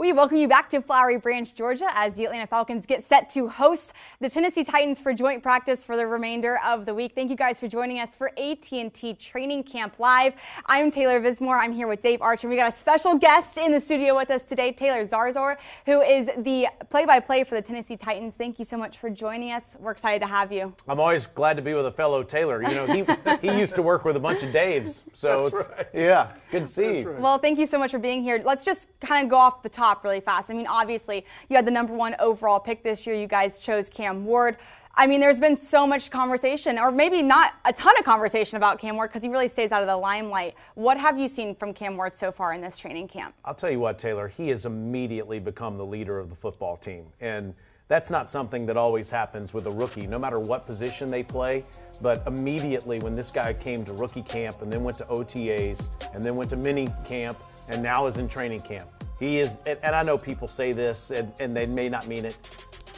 We welcome you back to Flowery Branch, Georgia, as the Atlanta Falcons get set to host the Tennessee Titans for joint practice for the remainder of the week. Thank you guys for joining us for AT&T Training Camp Live. I'm Taylor Vismor. I'm here with Dave Archer. We got a special guest in the studio with us today, Taylor Zarzour, who is the play-by-play for the Tennessee Titans. Thank you so much for joining us. We're excited to have you. I'm always glad to be with a fellow Taylor. You know, he used to work with a bunch of Daves, so yeah, good to see you. Right. Well, thank you so much for being here. Let's just kind of go off the top really fast. I mean, obviously, you had the #1 overall pick this year. You guys chose Cam Ward. I mean, there's been so much conversation, or maybe not a ton of conversation about Cam Ward because he really stays out of the limelight. What have you seen from Cam Ward so far in this training camp? I'll tell you what, Taylor, he has immediately become the leader of the football team. And that's not something that always happens with a rookie, no matter what position they play. But immediately when this guy came to rookie camp and then went to OTAs and then went to mini camp and now is in training camp, he is, and I know people say this and they may not mean it.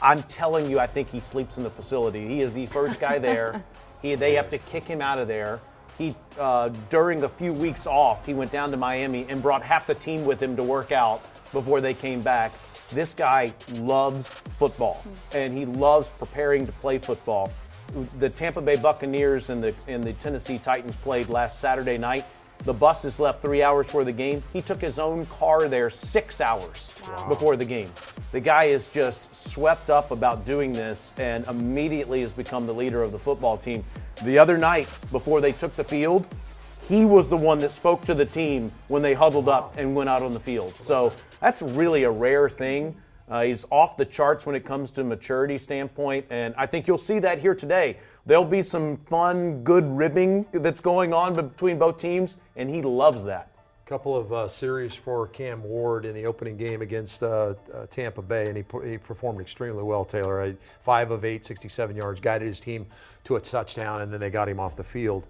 I'm telling you, I think he sleeps in the facility. He is the first guy there. They have to kick him out of there. He, during a few weeks off, he went down to Miami and brought half the team with him to work out before they came back. This guy loves football, and he loves preparing to play football. The Tampa Bay Buccaneers and the Tennessee Titans played last Saturday night. The buses left 3 hours before the game. He took his own car there 6 hours before the game. The guy is just swept up about doing this and immediately has become the leader of the football team. The other night, before they took the field, he was the one that spoke to the team when they huddled up and went out on the field. So that's really a rare thing. He's off the charts when it comes to maturity standpoint, and I think you'll see that here today. There'll be some fun, good ribbing that's going on between both teams, and he loves that. Couple of series for Cam Ward in the opening game against Tampa Bay, and he performed extremely well, Taylor. 5 of 8, 67 yards, guided his team to a touchdown, and then they got him off the field.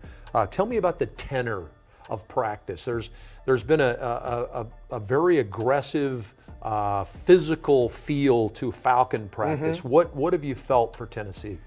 Tell me about the tenor of practice. There's been a very aggressive, physical feel to Falcon practice. What have you felt for Tennessee?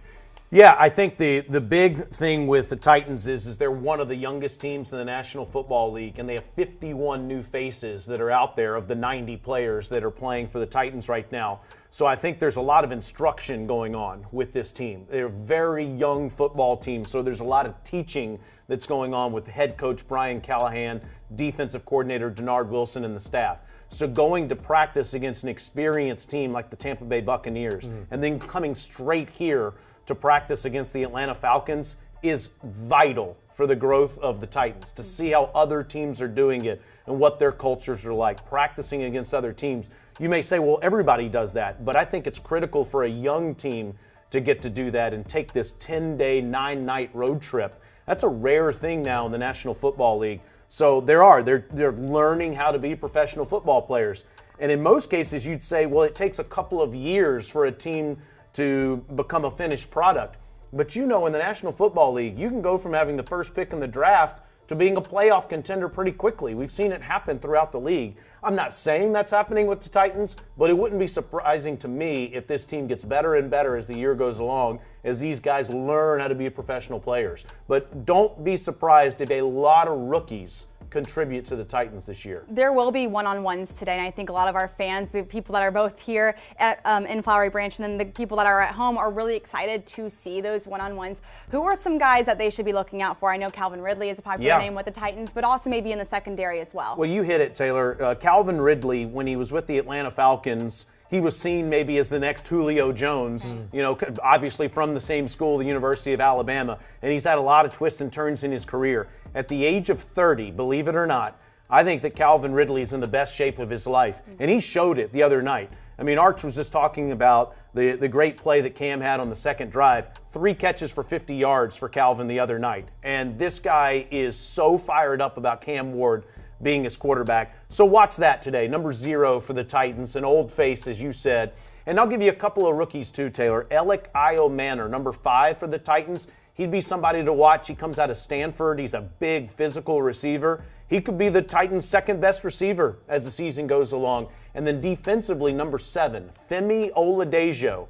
Yeah, I think the big thing with the Titans is they're one of the youngest teams in the National Football League, and they have 51 new faces that are out there of the 90 players that are playing for the Titans right now. So I think there's a lot of instruction going on with this team. They're a very young football team, so there's a lot of teaching that's going on with head coach Brian Callahan, defensive coordinator Denard Wilson, and the staff. So going to practice against an experienced team like the Tampa Bay Buccaneers and then coming straight here to practice against the Atlanta Falcons is vital for the growth of the Titans, to see how other teams are doing it and what their cultures are like, practicing against other teams. You may say, well, everybody does that, but I think it's critical for a young team to get to do that and take this 10-day, 9-night road trip. That's a rare thing now in the National Football League. So they're learning how to be professional football players. And in most cases, you'd say, well, it takes a couple of years for a team to become a finished product. But you know, in the National Football League, you can go from having the first pick in the draft to being a playoff contender pretty quickly. We've seen it happen throughout the league. I'm not saying that's happening with the Titans, but it wouldn't be surprising to me if this team gets better and better as the year goes along, as these guys learn how to be professional players. But don't be surprised if a lot of rookies contribute to the Titans this year. There will be one-on-ones today, and I think a lot of our fans, the people that are both here at, in Flowery Branch and then the people that are at home, are really excited to see those one-on-ones. Who are some guys that they should be looking out for? I know Calvin Ridley is a popular name with the Titans, but also maybe in the secondary as well. Well, you hit it, Taylor. Calvin Ridley, when he was with the Atlanta Falcons, he was seen maybe as the next Julio Jones, you know, obviously from the same school, the University of Alabama, and he's had a lot of twists and turns in his career. At the age of 30, believe it or not, I think that Calvin Ridley's in the best shape of his life, and he showed it the other night. I mean, Arch was just talking about the great play that Cam had on the second drive. 3 catches for 50 yards for Calvin the other night, and this guy is so fired up about Cam Ward being his quarterback. So watch that today. Number 0 for the Titans, an old face, as you said. And I'll give you a couple of rookies too, Taylor. Alec Io-Manor, number 5 for the Titans. He'd be somebody to watch. He comes out of Stanford. He's a big physical receiver. He could be the Titans' second best receiver as the season goes along. And then defensively, number 7, Femi Oladejo.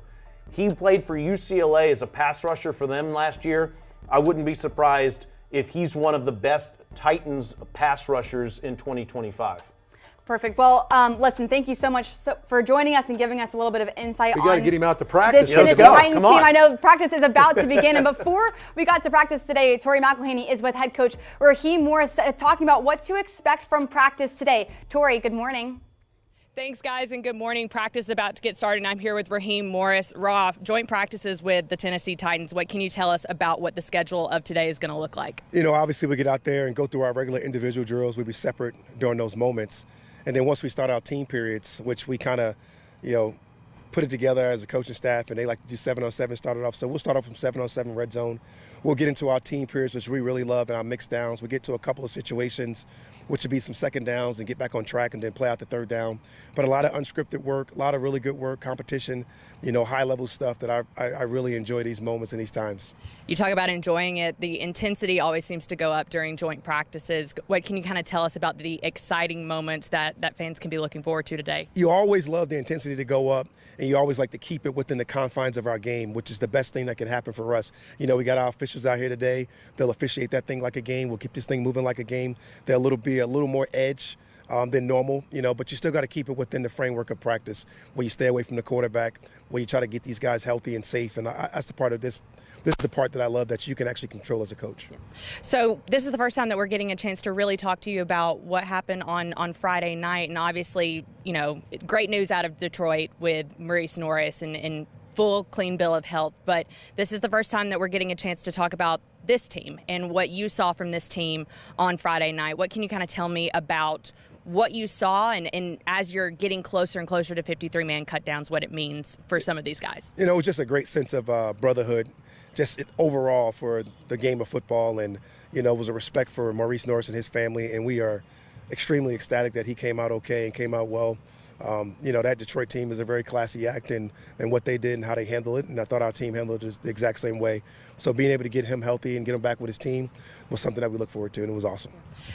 He played for UCLA as a pass rusher for them last year. I wouldn't be surprised if he's one of the best Titans pass rushers in 2025. Perfect. Well, listen, thank you so much for joining us and giving us a little bit of insight on. We got to get him out to practice. This Tennessee Titans team. I know practice is about to begin, and before we got to practice today, Tori McElhaney is with head coach Raheem Morris talking about what to expect from practice today. Tori, good morning. Thanks, guys, and good morning. Practice is about to get started, and I'm here with Raheem Morris. Joint practices with the Tennessee Titans. What can you tell us about what the schedule of today is going to look like? You know, obviously we get out there and go through our regular individual drills. We'll be separate during those moments. And then once we start our team periods, which we kind of, put it together as a coaching staff, and they like to do 7-on-7 started off. So we'll start off from 7-on-7 red zone. We'll get into our team periods, which we really love, and our mixed downs. We get to a couple of situations, which would be some second downs and get back on track and then play out the third down. But a lot of unscripted work, a lot of really good work, competition, high-level stuff that I really enjoy these moments and these times. You talk about enjoying it. The intensity always seems to go up during joint practices. What can you kind of tell us about the exciting moments that fans can be looking forward to today? You always love the intensity to go up, and you always like to keep it within the confines of our game, which is the best thing that can happen for us. We got our officials out here today. They'll officiate that thing like a game. We'll keep this thing moving like a game. There'll be a little more edge than normal, but you still got to keep it within the framework of practice where you stay away from the quarterback, where you try to get these guys healthy and safe. And that's the part of this. This is the part that I love that you can actually control as a coach. So this is the first time that we're getting a chance to really talk to you about what happened on Friday night. And obviously, great news out of Detroit with Maurice Norris and full clean bill of health. But this is the first time that we're getting a chance to talk about this team and what you saw from this team on Friday night. What can you kind of tell me about what you saw and as you're getting closer and closer to 53-man cutdowns, what it means for some of these guys? It was just a great sense of brotherhood, just overall for the game of football. And, it was a respect for Maurice Norris and his family. And we are extremely ecstatic that he came out okay and came out well. That Detroit team is a very classy act and what they did and how they handled it. And I thought our team handled it the exact same way. So being able to get him healthy and get him back with his team was something that we look forward to, and it was awesome.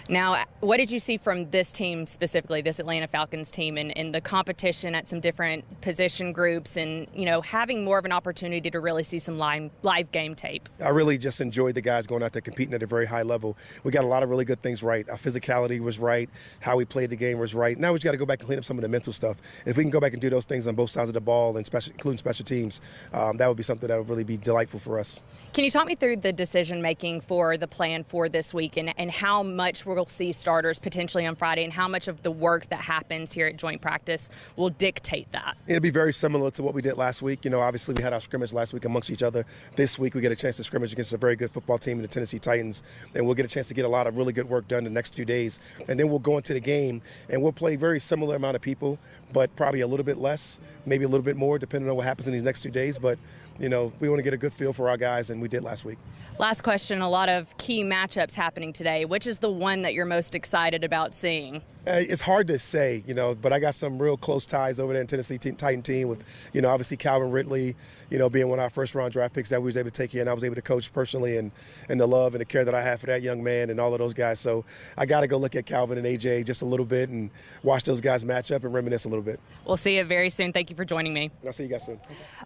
Now, what did you see from this team specifically, this Atlanta Falcons team, and the competition at some different position groups and, having more of an opportunity to really see some live game tape? I really just enjoyed the guys going out there competing at a very high level. We got a lot of really good things right. Our physicality was right. How we played the game was right. Now we just got to go back and clean up some of the mental stuff. And if we can go back and do those things on both sides of the ball, and including special teams, that would be something that would really be delightful for us. Can you talk me through the decision-making for the plan for this week and how much we'll see starters potentially on Friday and how much of the work that happens here at joint practice will dictate that? It'll be very similar to what we did last week. Obviously we had our scrimmage last week amongst each other. This week we get a chance to scrimmage against a very good football team in the Tennessee Titans, and we'll get a chance to get a lot of really good work done the next 2 days. And then we'll go into the game and we'll play very similar amount of people, but probably a little bit less, maybe a little bit more, depending on what happens in these next 2 days. But we want to get a good feel for our guys, and we did last week. Last question, a lot of key matchups happening today. Which is the one that you're most excited about seeing? It's hard to say, but I got some real close ties over there in Tennessee Titan team with, obviously Calvin Ridley, being one of our first-round draft picks that we was able to take in. I was able to coach personally and the love and the care that I have for that young man and all of those guys. So I got to go look at Calvin and AJ just a little bit and watch those guys match up and reminisce a little bit. We'll see you very soon. Thank you for joining me. I'll see you guys soon.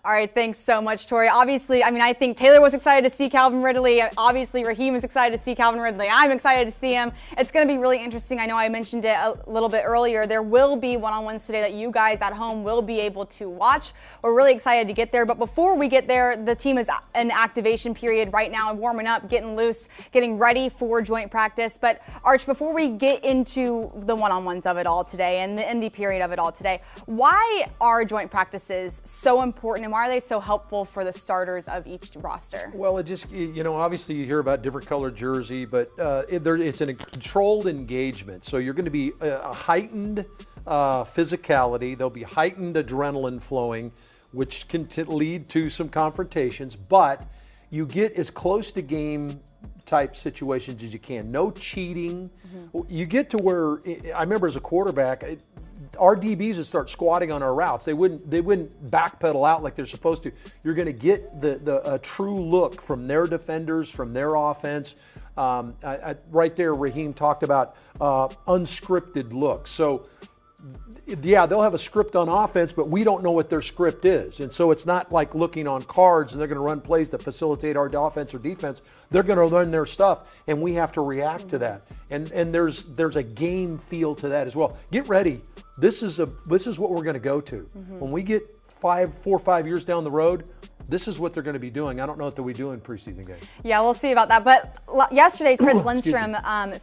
All right, thanks so much, Tori. Obviously, I think Taylor was excited to see Calvin Ridley. Obviously, Raheem is excited to see Calvin Ridley. I'm excited to see him. It's going to be really interesting. I know I mentioned it a little bit earlier. There will be one-on-ones today that you guys at home will be able to watch. We're really excited to get there. But before we get there, the team is in activation period right now, warming up, getting loose, getting ready for joint practice. But Arch, before we get into the one-on-ones of it all today and the indie period of it all today, why are joint practices so important and why are they so helpful for the starters of each roster? Well, it just, obviously you hear about different colored jersey, but it's a controlled engagement. So you're going to be a heightened physicality. There'll be heightened adrenaline flowing, which can lead to some confrontations, but you get as close to game type situations as you can. No cheating. Mm-hmm. You get to where, I remember as a quarterback, our DBs would start squatting on our routes. They wouldn't backpedal out like they're supposed to. You're going to get a true look from their defenders, from their offense. Right there, Raheem talked about unscripted looks. So yeah, they'll have a script on offense, but we don't know what their script is. And so it's not like looking on cards and they're going to run plays that facilitate our offense or defense. They're going to learn their stuff, and we have to react to that. And there's a game feel to that as well. Get ready. This is what we're going to go to. When we get 4 or 5 years down the road, this is what they're going to be doing. I don't know what they'll be doing preseason games. Yeah, we'll see about that. But yesterday, Chris Lindstrom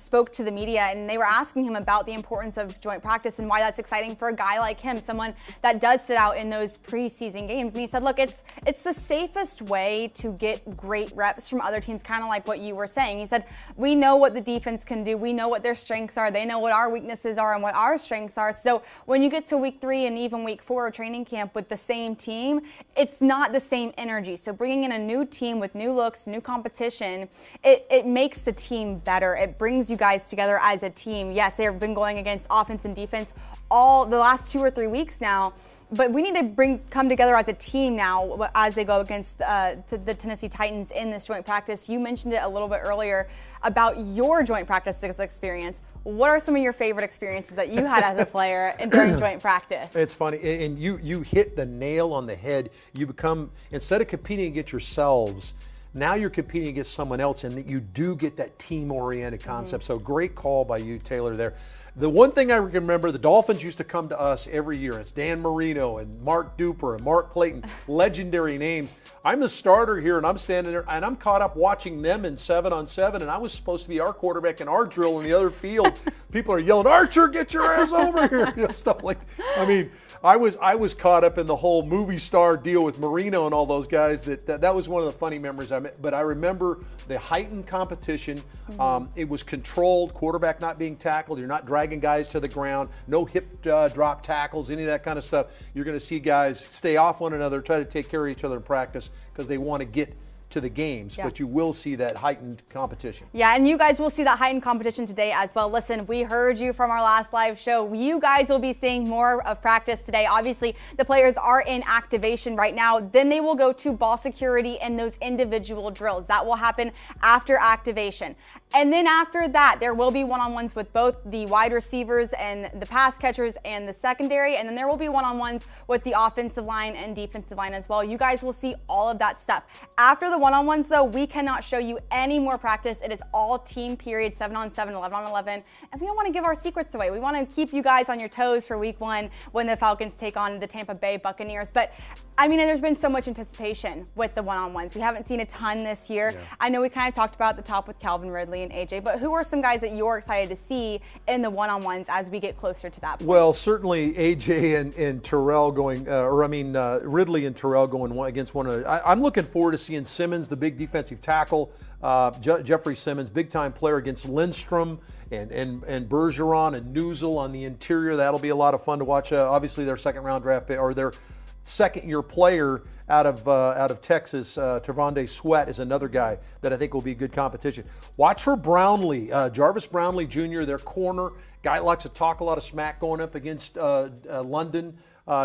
spoke to the media, and they were asking him about the importance of joint practice and why that's exciting for a guy like him, someone that does sit out in those preseason games. And he said, look, it's the safest way to get great reps from other teams, kind of like what you were saying. He said, we know what the defense can do. We know what their strengths are. They know what our weaknesses are and what our strengths are. So when you get to week 3 and even week 4 of training camp with the same team, it's not the same energy. So bringing in a new team with new looks, new competition, it makes the team better. It brings you guys together as a team. Yes, they've been going against offense and defense all the last 2 or 3 weeks now, but we need to come together as a team now as they go against the Tennessee Titans in this joint practice. You mentioned it a little bit earlier about your joint practice experience. What are some of your favorite experiences that you had as a player during joint practice? It's funny, and you hit the nail on the head. You become, instead of competing against yourselves, now you're competing against someone else, and you do get that team-oriented concept. So great call by you, Taylor, there. The one thing I remember, the Dolphins used to come to us every year. It's Dan Marino and Mark Duper and Mark Clayton, legendary names. I'm the starter here, and I'm standing there, and I'm caught up watching them in 7-on-7, and I was supposed to be our quarterback in our drill in the other field. People are yelling, Archer, get your ass over here, stuff like that. I mean, I was caught up in the whole movie star deal with Marino and all those guys. That was one of the funny memories I met. But I remember the heightened competition. It was controlled, quarterback not being tackled. You're not dragging guys to the ground. No hip drop tackles, any of that kind of stuff. You're going to see guys stay off one another, try to take care of each other in practice because they want to get to the games, but you will see that heightened competition. Yeah, and you guys will see that heightened competition today as well. Listen, we heard you from our last live show. You guys will be seeing more of practice today. Obviously, the players are in activation right now. Then they will go to ball security and those individual drills. That will happen after activation. And then after that, there will be one-on-ones with both the wide receivers and the pass catchers and the secondary. And then there will be one-on-ones with the offensive line and defensive line as well. You guys will see all of that stuff. After the one-on-ones, though, we cannot show you any more practice. It is all team period, 7-on-7, 11-on-11. And we don't want to give our secrets away. We want to keep you guys on your toes for week 1 when the Falcons take on the Tampa Bay Buccaneers. But I mean, there's been so much anticipation with the one-on-ones. We haven't seen a ton this year. Yeah. I know we kind of talked about at the top with Calvin Ridley and AJ, but who are some guys that you're excited to see in the one-on-ones as we get closer to that point? Well, certainly AJ and Terrell going, Ridley and Terrell going against one another. I'm looking forward to seeing Simmons, the big defensive tackle, Jeffrey Simmons, big-time player against Lindstrom and Bergeron and Newsel on the interior. That'll be a lot of fun to watch. Obviously, their second-round draft pick, or their second-year player out of Texas, Tavonde Sweat is another guy that I think will be good competition. Watch for Brownlee, Jarvis Brownlee Jr., their corner. Guy likes to talk a lot of smack going up against London,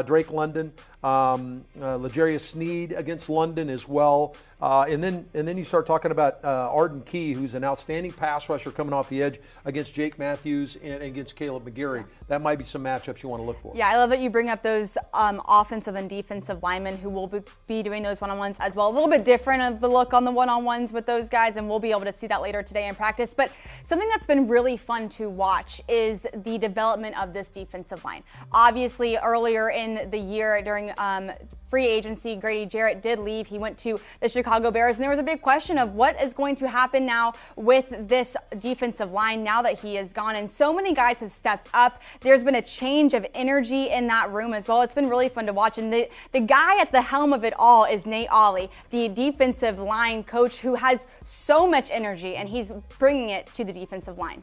Drake London. L'Jarius Sneed against London as well. And then you start talking about Arden Key, who's an outstanding pass rusher coming off the edge against Jake Matthews and against Caleb McGarry. That might be some matchups you want to look for. Yeah, I love that you bring up those offensive and defensive linemen who will be doing those one-on-ones as well. A little bit different of the look on the one-on-ones with those guys, and we'll be able to see that later today in practice. But something that's been really fun to watch is the development of this defensive line. Obviously, earlier in the year during free agency, Grady Jarrett did leave. He went to the Chicago Bears, and there was a big question of what is going to happen now with this defensive line now that he is gone. And so many guys have stepped up. There's been a change of energy in that room as well. It's been really fun to watch. And the guy at the helm of it all is Nate Ollie, the defensive line coach who has so much energy, and he's bringing it to the defensive line.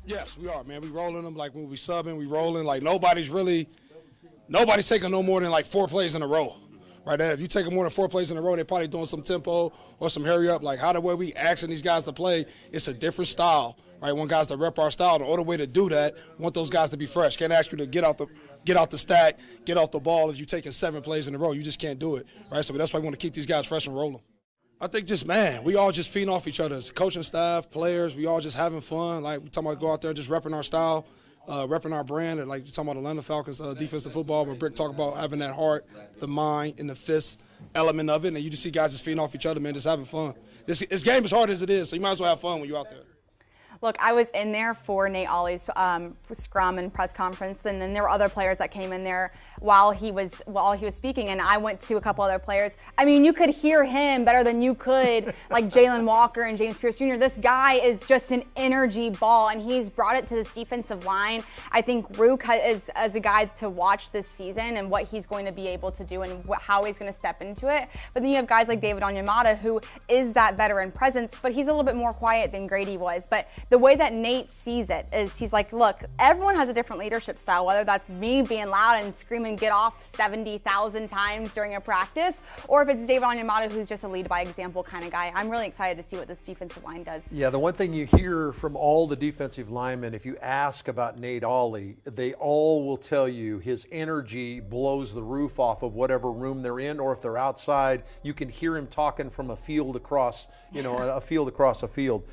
Yes, we are, man. We rolling them like when we subbing, we rolling. Like nobody's taking no more than like 4 plays in a row. Right there. If you take more than 4 plays in a row, they're probably doing some tempo or some hurry up. Like how the way we asking these guys to play, it's a different style. Right? Want guys to rep our style. The only way to do that, want those guys to be fresh. Can't ask you to get out the stack, get off the ball if you're taking 7 plays in a row. You just can't do it. Right? So that's why we want to keep these guys fresh and rolling. I think we all just feeding off each other. As coaching staff, players, we all just having fun. Like we talking about go out there and just repping our style. repping our brand. And like you're talking about Atlanta Falcons defensive football, where Brick talk about having that heart, the mind, and the fist element of it. And you just see guys just feeding off each other, man, just having fun. This game is hard as it is, so you might as well have fun when you're out there. Look, I was in there for Nate Ollie's scrum and press conference, and then there were other players that came in there while he was speaking, and I went to a couple other players. I mean, you could hear him better than you could like Jalen Walker and James Pierce Jr. This guy is just an energy ball, and he's brought it to this defensive line. I think Rook is as a guy to watch this season and what he's going to be able to do and how he's going to step into it. But then you have guys like David Onyemata, who is that veteran presence, but he's a little bit more quiet than Grady was. But the way that Nate sees it is he's like, look, everyone has a different leadership style, whether that's me being loud and screaming get off 70,000 times during a practice, or if it's David Onyemata, who's just a lead by example kind of guy. I'm really excited to see what this defensive line does. Yeah, the one thing you hear from all the defensive linemen, if you ask about Nate Ollie, they all will tell you his energy blows the roof off of whatever room they're in, or if they're outside, you can hear him talking from a field across, a field across a field.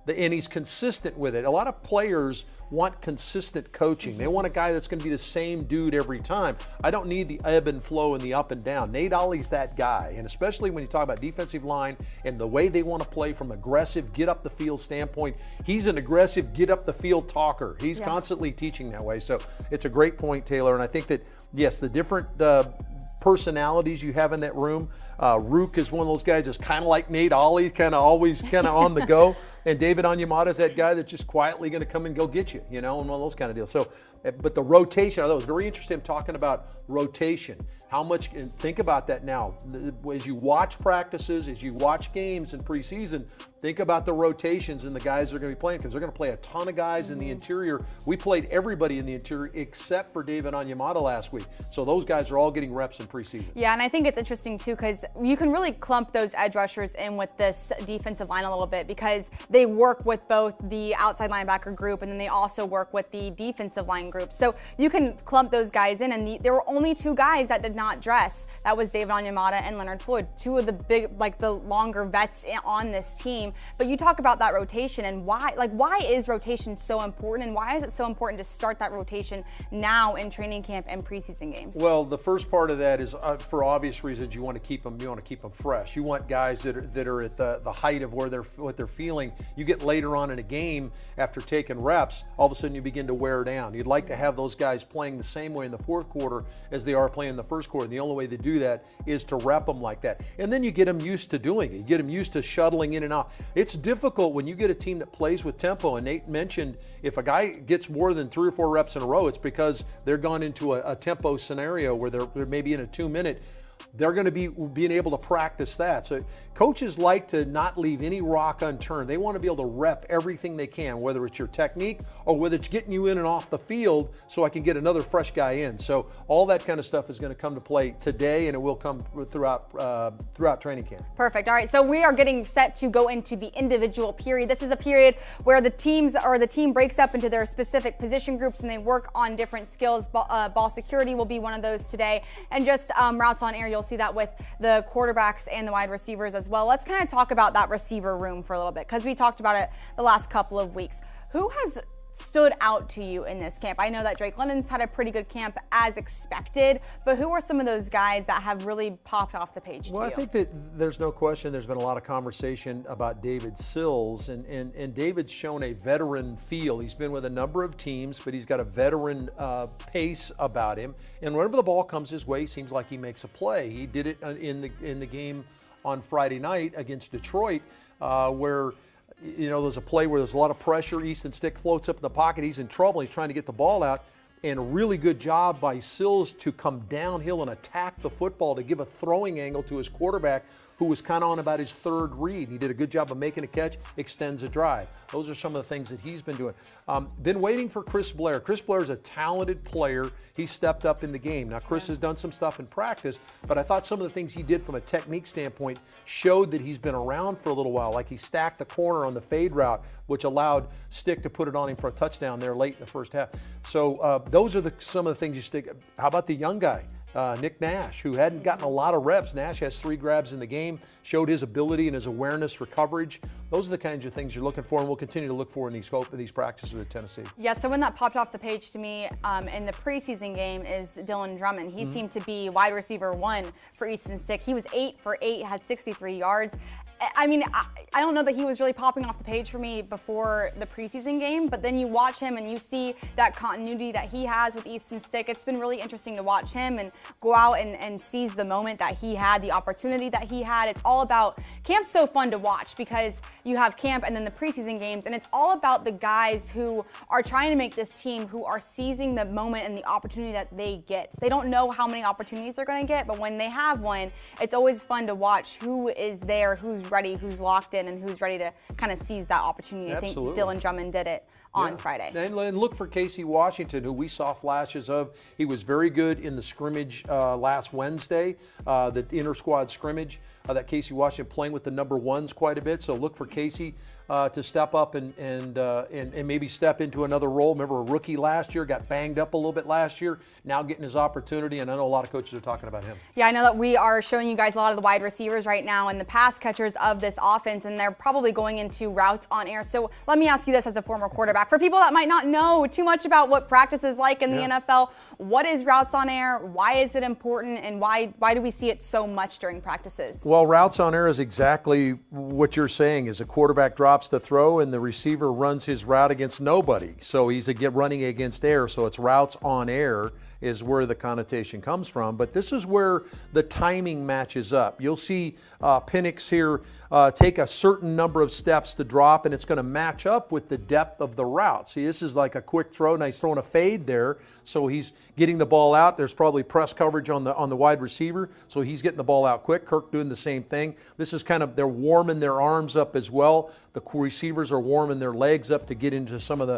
And he's consistent with it. A lot of players want consistent coaching. They want a guy that's going to be the same dude every time. I don't need the ebb and flow and the up and down. Nate Ollie's that guy, and especially when you talk about defensive line and the way they want to play from aggressive, get up the field standpoint, he's an aggressive, get up the field talker. He's constantly teaching that way. So it's a great point, Taylor, and I think that, yes, the different personalities you have in that room. Rook is one of those guys that's kind of like Nate Ollie, kind of always kind of on the go. And David Onyemata is that guy that's just quietly going to come and go get you, and one of those kind of deals. So, but the rotation, I thought it was very interesting talking about rotation. How much, and think about that now. As you watch practices, as you watch games in preseason, think about the rotations and the guys that are going to be playing, because they're going to play a ton of guys in the interior. We played everybody in the interior except for David Onyemata last week. So those guys are all getting reps in preseason. Yeah, and I think it's interesting too, because you can really clump those edge rushers in with this defensive line a little bit, because they work with both the outside linebacker group and then they also work with the defensive line group. So you can clump those guys in, and there were only two guys that did not dress. That was David Onyemata and Leonard Floyd, two of the big, like the longer vets on this team. But you talk about that rotation and why is rotation so important, and why is it so important to start that rotation now in training camp and preseason games? Well, the first part of that is for obvious reasons. You want to keep them fresh. You want guys that are at the height of what they're feeling. You get later on in a game after taking reps, all of a sudden you begin to wear down. You'd like to have those guys playing the same way in the fourth quarter as they are playing in the first quarter. And the only way to do that is to rep them like that. And then you get them used to doing it. You get them used to shuttling in and out. It's difficult when you get a team that plays with tempo. And Nate mentioned if a guy gets more than 3 or 4 reps in a row, it's because they're gone into a tempo scenario where they're maybe in a 2-minute. They're going to be being able to practice that. So coaches like to not leave any rock unturned. They want to be able to rep everything they can, whether it's your technique or whether it's getting you in and off the field so I can get another fresh guy in. So all that kind of stuff is going to come to play today, and it will come throughout training camp. Perfect. All right, so we are getting set to go into the individual period. This is a period where the team breaks up into their specific position groups and they work on different skills. Ball security will be one of those today, and just routes on air. You'll see that with the quarterbacks and the wide receivers as well. Let's kind of talk about that receiver room for a little bit, because we talked about it the last couple of weeks. Who has stood out to you in this camp? I know that Drake London's had a pretty good camp as expected, but who are some of those guys that have really popped off the page to you? Well, I think that there's no question there's been a lot of conversation about David Sills, and David's shown a veteran feel. He's been with a number of teams, but he's got a veteran pace about him, and whenever the ball comes his way, it seems like he makes a play. He did it in the game on Friday night against Detroit, where there's a play where there's a lot of pressure. Easton Stick floats up in the pocket. He's in trouble. He's trying to get the ball out. And a really good job by Sills to come downhill and attack the football to give a throwing angle to his quarterback, who was kind of on about his third read. He did a good job of making a catch, extends a drive. Those are some of the things that he's been doing. Been waiting for Chris Blair. Chris Blair is a talented player. He stepped up in the game. Now, Chris has done some stuff in practice, but I thought some of the things he did from a technique standpoint showed that he's been around for a little while. Like he stacked the corner on the fade route, which allowed Stick to put it on him for a touchdown there late in the first half. So those are some of the things you stick. How about the young guy? Nick Nash, who hadn't gotten a lot of reps. Nash has 3 grabs in the game, showed his ability and his awareness for coverage. Those are the kinds of things you're looking for, and we'll continue to look for in these practices with Tennessee. Yeah, so when that popped off the page to me in the preseason game is Dylan Drummond. He seemed to be wide receiver 1 for Easton Stick. He was 8 for 8, had 63 yards. I mean, I don't know that he was really popping off the page for me before the preseason game, but then you watch him and you see that continuity that he has with Easton Stick. It's been really interesting to watch him and go out and seize the moment that he had, the opportunity that he had. It's all about, camp's so fun to watch because you have camp and then the preseason games, and it's all about the guys who are trying to make this team, who are seizing the moment and the opportunity that they get. They don't know how many opportunities they're going to get, but when they have one, it's always fun to watch who is there, who's ready, who's locked in, and who's ready to kind of seize that opportunity. Absolutely. I think Dylan Drummond did it on Friday. And look for Casey Washington, who we saw flashes of. He was very good in the scrimmage last Wednesday, the inter-squad scrimmage, that Casey Washington playing with the number 1s quite a bit. So look for Casey to step up and maybe step into another role. Remember, a rookie last year, got banged up a little bit last year, now getting his opportunity, and I know a lot of coaches are talking about him. Yeah, I know that we are showing you guys a lot of the wide receivers right now and the pass catchers of this offense, and they're probably going into routes on air. So let me ask you this as a former quarterback. For people that might not know too much about what practice is like in the NFL, what is routes on air? Why is it important? And why do we see it so much during practices? Well, routes on air is exactly what you're saying, is a quarterback drops the throw and the receiver runs his route against nobody. So he's running against air. So it's routes on air is where the connotation comes from. But this is where the timing matches up. You'll see Penix here take a certain number of steps to drop, and it's going to match up with the depth of the route. See, this is like a quick throw. Now he's throwing a fade there, so he's getting the ball out. There's probably press coverage on the wide receiver, so he's getting the ball out quick. Kirk doing the same thing. This is kind of, they're warming their arms up as well. The receivers are warming their legs up to get into some of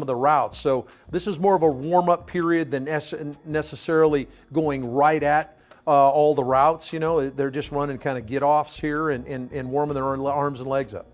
the routes. So this is more of a warm-up period than necessarily going right at all the routes. You know, they're just running kind of get-offs here and warming their arms and legs up.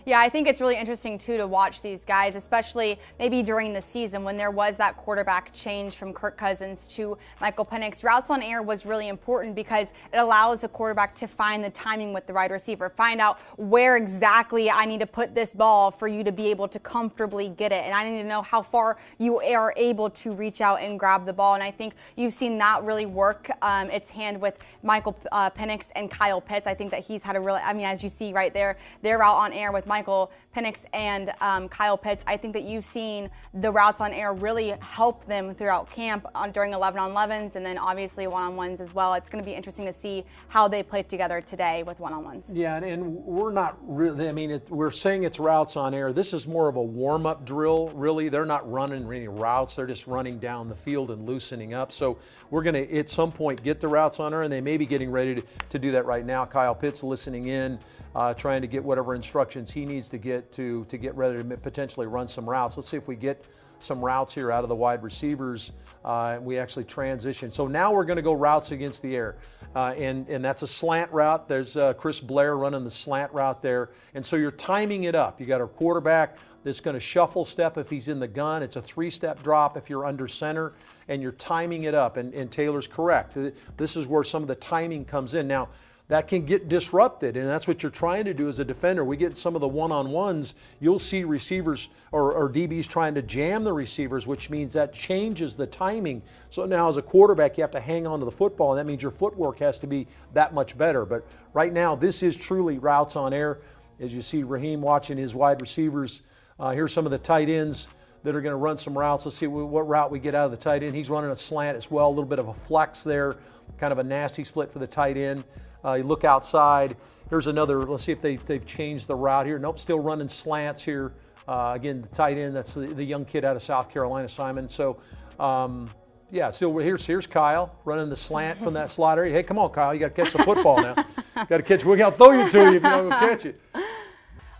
Yeah, I think it's really interesting, too, to watch these guys, especially maybe during the season when there was that quarterback change from Kirk Cousins to Michael Penix. Routes on air was really important because it allows the quarterback to find the timing with the wide receiver, find out where exactly I need to put this ball for you to be able to comfortably get it. And I need to know how far you are able to reach out and grab the ball. And I think you've seen that really work its hand with Michael Penix and Kyle Pitts. I think that he's had a really, I mean, as you see right there, their route on air with Michael Penix and Kyle Pitts. I think that you've seen the routes on air really help them throughout camp during 11-on-11s and then obviously one-on-ones as well. It's going to be interesting to see how they play together today with one-on-ones. Yeah, and we're not really, I mean, we're saying it's routes on air. This is more of a warm-up drill, really. They're not running any routes. They're just running down the field and loosening up. So we're going to, at some point, get the routes on air, and they may be getting ready to do that right now. Kyle Pitts listening in, trying to get whatever instructions he needs to get ready to potentially run some routes. Let's see if we get some routes here out of the wide receivers. We actually transition. So now we're going to go routes against the air. And that's a slant route. There's Chris Blair running the slant route there. And so you're timing it up. You got a quarterback that's going to shuffle step if he's in the gun. It's a 3-step drop if you're under center, and you're timing it up. And Taylor's correct. This is where some of the timing comes in. Now, that can get disrupted, and that's what you're trying to do as a defender. We get some of the one-on-ones, you'll see receivers or DBs trying to jam the receivers, which means that changes the timing. So now as a quarterback, you have to hang on to the football, and that means your footwork has to be that much better. But right now, this is truly routes on air. As you see Raheem watching his wide receivers, here's some of the tight ends that are going to run some routes. Let's see what route we get out of the tight end. He's running a slant as well, a little bit of a flex there, kind of a nasty split for the tight end. You look outside. Here's another. Let's see if they've changed the route here. Nope, still running slants here. Again, the tight end. That's the young kid out of South Carolina, Simon. So, yeah. So here's Kyle running the slant from that slot area. Hey, come on, Kyle. You got to catch the football now. Got to catch. We're gonna throw you to you if you don't go catch it.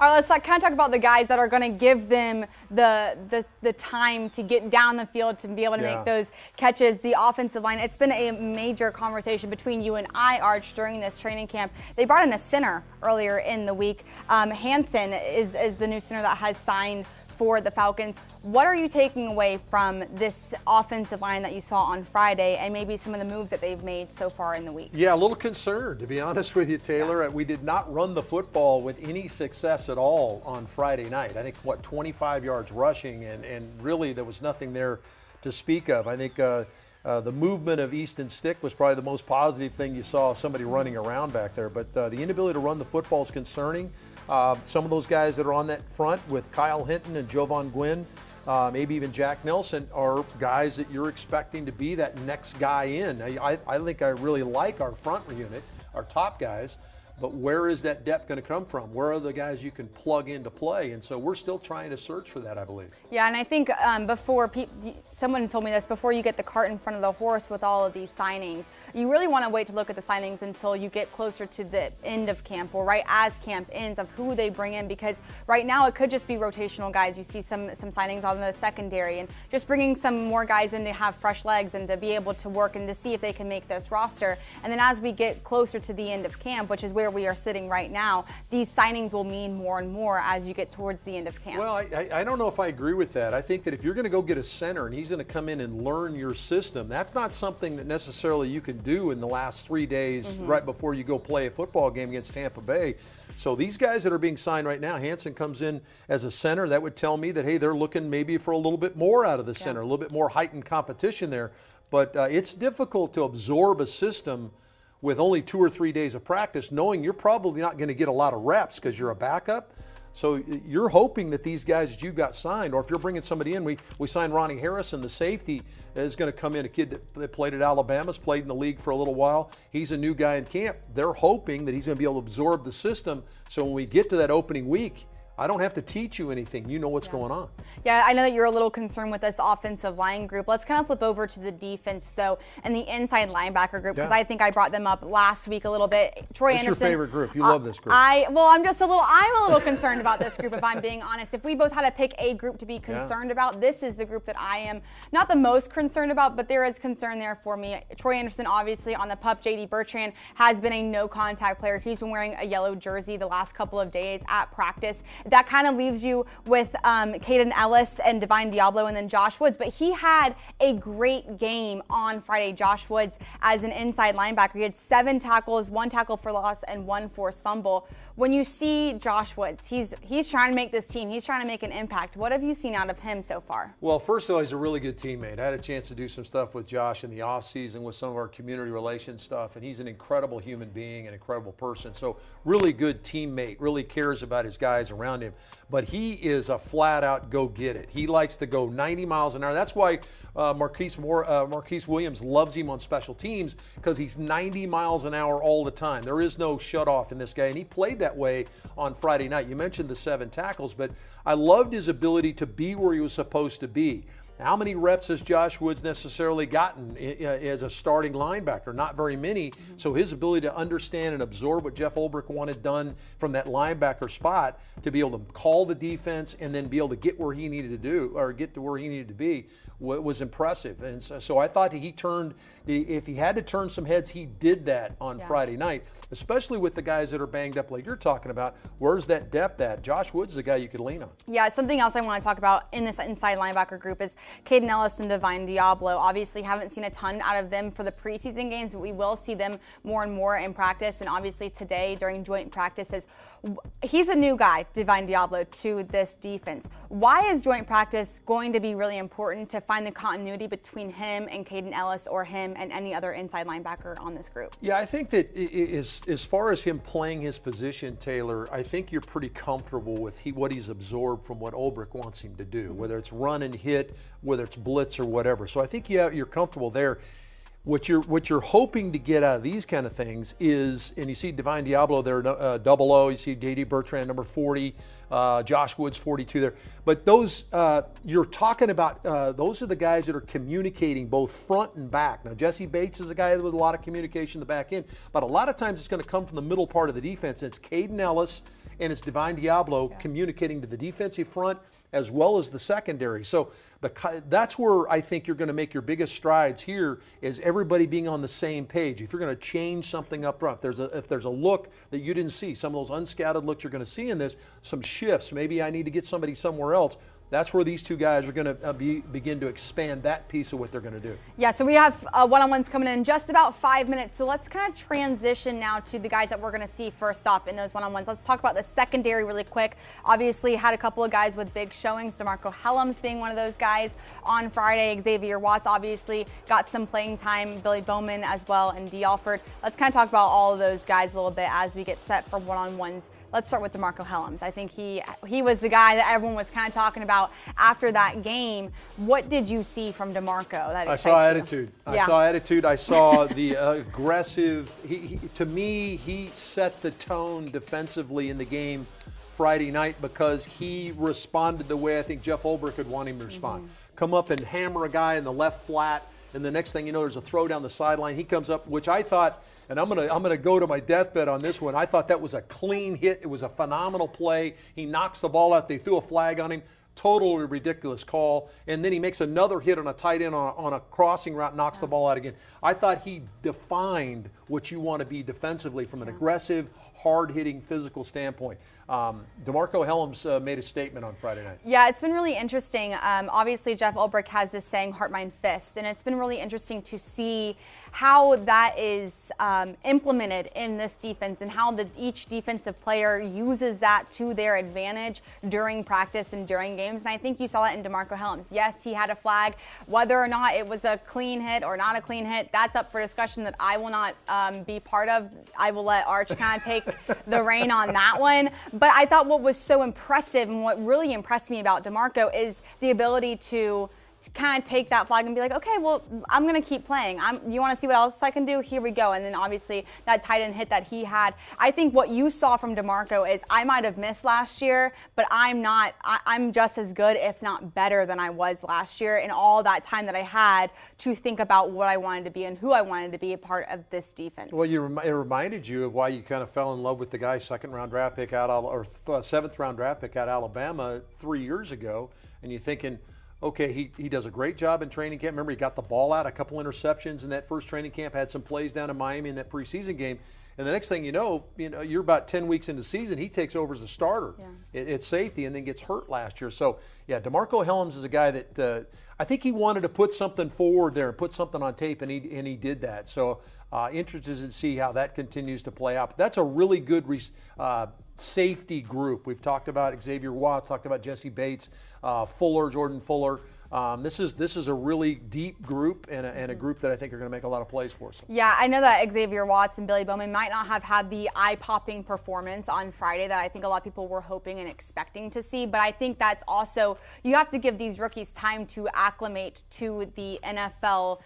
All right, let's kind of talk about the guys that are going to give them the time to get down the field to be able to make those catches. The offensive line, it's been a major conversation between you and I, Arch, during this training camp. They brought in a center earlier in the week. Hansen is the new center that has signed for the Falcons. What are you taking away from this offensive line that you saw on Friday and maybe some of the moves that they've made so far in the week? Yeah, a little concerned, to be honest with you, Taylor. We did not run the football with any success at all on Friday night. I think, 25 yards rushing, and really there was nothing there to speak of. I think the movement of Easton Stick was probably the most positive thing you saw, somebody running around back there. But the inability to run the football is concerning. Some of those guys that are on that front with Kyle Hinton and Jovan Gwynn, maybe even Jack Nelson, are guys that you're expecting to be that next guy in. I think I really like our front unit, our top guys, but where is that depth going to come from? Where are the guys you can plug into play? And so we're still trying to search for that, I believe. Yeah, and I think someone told me this, before you get the cart in front of the horse with all of these signings, you really want to wait to look at the signings until you get closer to the end of camp, or right as camp ends, of who they bring in, because right now it could just be rotational guys. You see some signings on the secondary, and just bringing some more guys in to have fresh legs and to be able to work and to see if they can make this roster. And then as we get closer to the end of camp, which is where we are sitting right now, these signings will mean more and more as you get towards the end of camp. Well, I don't know if I agree with that. I think that if you're going to go get a center and he's going to come in and learn your system, that's not something that necessarily you can do in the last 3 days right before you go play a football game against Tampa Bay. So these guys that are being signed right now, Hansen comes in as a center. That would tell me that, hey, they're looking maybe for a little bit more out of the center, a little bit more heightened competition there. But it's difficult to absorb a system with only 2 or 3 days of practice, knowing you're probably not going to get a lot of reps because you're a backup. So you're hoping that these guys that you've got signed, or if you're bringing somebody in, we signed Ronnie Harrison, the safety, is going to come in, a kid that played at Alabama, has played in the league for a little while. He's a new guy in camp. They're hoping that he's going to be able to absorb the system, so when we get to that opening week, I don't have to teach you anything. You know what's going on. Yeah, I know that you're a little concerned with this offensive line group. Let's kind of flip over to the defense, though, and the inside linebacker group, because I think I brought them up last week a little bit. Troy Anderson. What's your favorite group? You love this group. I'm a little concerned about this group, if I'm being honest. If we both had to pick a group to be concerned about, this is the group that I am not the most concerned about, but there is concern there for me. Troy Anderson, obviously, on the pup. JD Bertrand has been a no-contact player. He's been wearing a yellow jersey the last couple of days at practice. That kind of leaves you with Caden Ellis and Divine Diablo and then Josh Woods. But he had a great game on Friday, Josh Woods, as an inside linebacker. He had 7 tackles, 1 tackle for loss, and 1 forced fumble. When you see Josh Woods, he's trying to make this team. He's trying to make an impact. What have you seen out of him so far? Well, first of all, he's a really good teammate. I had a chance to do some stuff with Josh in the offseason with some of our community relations stuff, and he's an incredible human being, an incredible person. So really good teammate, really cares about his guys around him. But he is a flat-out go-get-it. He likes to go 90 miles an hour. That's why Marquise Williams loves him on special teams, because he's 90 miles an hour all the time. There is no shut-off in this guy, and he played that way on Friday night. You mentioned the 7 tackles, but I loved his ability to be where he was supposed to be. How many reps has Josh Woods necessarily gotten as a starting linebacker? Not very many. So his ability to understand and absorb what Jeff Ulbrich wanted done from that linebacker spot, to be able to call the defense and then be able to get where he needed to do, or get to where he needed to be, was impressive. And so I thought he turned, if he had to turn some heads, he did that on Friday night, especially with the guys that are banged up like you're talking about. Where's that depth at? Josh Woods is the guy you could lean on. Yeah, something else I want to talk about in this inside linebacker group is Caden Ellis and Divine Diablo. Obviously haven't seen a ton out of them for the preseason games, but we will see them more and more in practice. And obviously today during joint practices, he's a new guy, Divine Diablo, to this defense. Why is joint practice going to be really important to find the continuity between him and Caden Ellis, or him and any other inside linebacker on this group? Yeah, I think that as far as him playing his position, Taylor, I think you're pretty comfortable with what he's absorbed from what Ulbrich wants him to do, whether it's run and hit, whether it's blitz or whatever. So I think you're comfortable there. What you're hoping to get out of these kind of things is, and you see Divine Diablo there, 00, you see JD Bertrand, number 40, Josh Woods, 42 there. But those, you're talking about, those are the guys that are communicating both front and back. Now, Jesse Bates is a guy with a lot of communication in the back end, but a lot of times it's going to come from the middle part of the defense. It's Caden Ellis and it's Divine Diablo communicating to the defensive front as well as the secondary. So that's where I think you're going to make your biggest strides here, is everybody being on the same page. If you're going to change something up front, if there's a look that you didn't see, some of those unscouted looks you're going to see in this, some shifts, maybe I need to get somebody somewhere else, That's where these two guys are going to begin to expand that piece of what they're going to do. Yeah, so we have one-on-ones coming in just about 5 minutes. So let's kind of transition now to the guys that we're going to see first off in those one-on-ones. Let's talk about the secondary really quick. Obviously, had a couple of guys with big showings. DeMarco Helms being one of those guys on Friday. Xavier Watts obviously got some playing time. Billy Bowman as well, and D. Alford. Let's kind of talk about all of those guys a little bit as we get set for one-on-ones. Let's start with DeMarco Helms. I think he was the guy that everyone was kind of talking about after that game. What did you see from DeMarco? I saw attitude. I saw attitude. I saw the aggressive. To me, he set the tone defensively in the game Friday night because he responded the way I think Jeff Ulbrich would want him to respond. Come up and hammer a guy in the left flat, and the next thing you know, there's a throw down the sideline. He comes up, which I thought. And I'm gonna go to my deathbed on this one. I thought that was a clean hit. It was a phenomenal play. He knocks the ball out. They threw a flag on him. Totally ridiculous call. And then he makes another hit on a tight end on a crossing route, knocks the ball out again. I thought he defined what you want to be defensively from an aggressive, hard-hitting, physical standpoint. DeMarco Helms made a statement on Friday night. Yeah, it's been really interesting. Obviously, Jeff Ulbrich has this saying, heart, mind, fist. And it's been really interesting to see how that is implemented in this defense and how each defensive player uses that to their advantage during practice and during games. And I think you saw that in DeMarco Helms. Yes, he had a flag. Whether or not it was a clean hit or not a clean hit, that's up for discussion that I will not be part of. I will let Arch kind of take the reign on that one. But I thought what was so impressive and what really impressed me about DeMarco is the ability to kind of take that flag and be like, okay, well, I'm going to keep playing. You want to see what else I can do? Here we go. And then obviously that tight end hit that he had. I think what you saw from DeMarco is I might have missed last year, but I'm just as good, if not better than I was last year in all that time that I had to think about what I wanted to be and who I wanted to be a part of this defense. Well, it reminded you of why you kind of fell in love with the guy, seventh round draft pick out of Alabama 3 years ago, and you're thinking, okay, he does a great job in training camp. Remember, he got the ball out, a couple interceptions in that first training camp, had some plays down in Miami in that preseason game. And the next thing you know, you're about 10 weeks into the season, he takes over as a starter at safety and then gets hurt last year. So, yeah, DeMarco Helms is a guy that I think he wanted to put something forward there and put something on tape, and he did that. So, interested to see how that continues to play out. But that's a really good safety group. We've talked about Xavier Watts, talked about Jesse Bates, Jordan Fuller. This is a really deep group and a group that I think are going to make a lot of plays for us. Yeah, I know that Xavier Watts and Billy Bowman might not have had the eye-popping performance on Friday that I think a lot of people were hoping and expecting to see, but I think that's also, you have to give these rookies time to acclimate to the NFL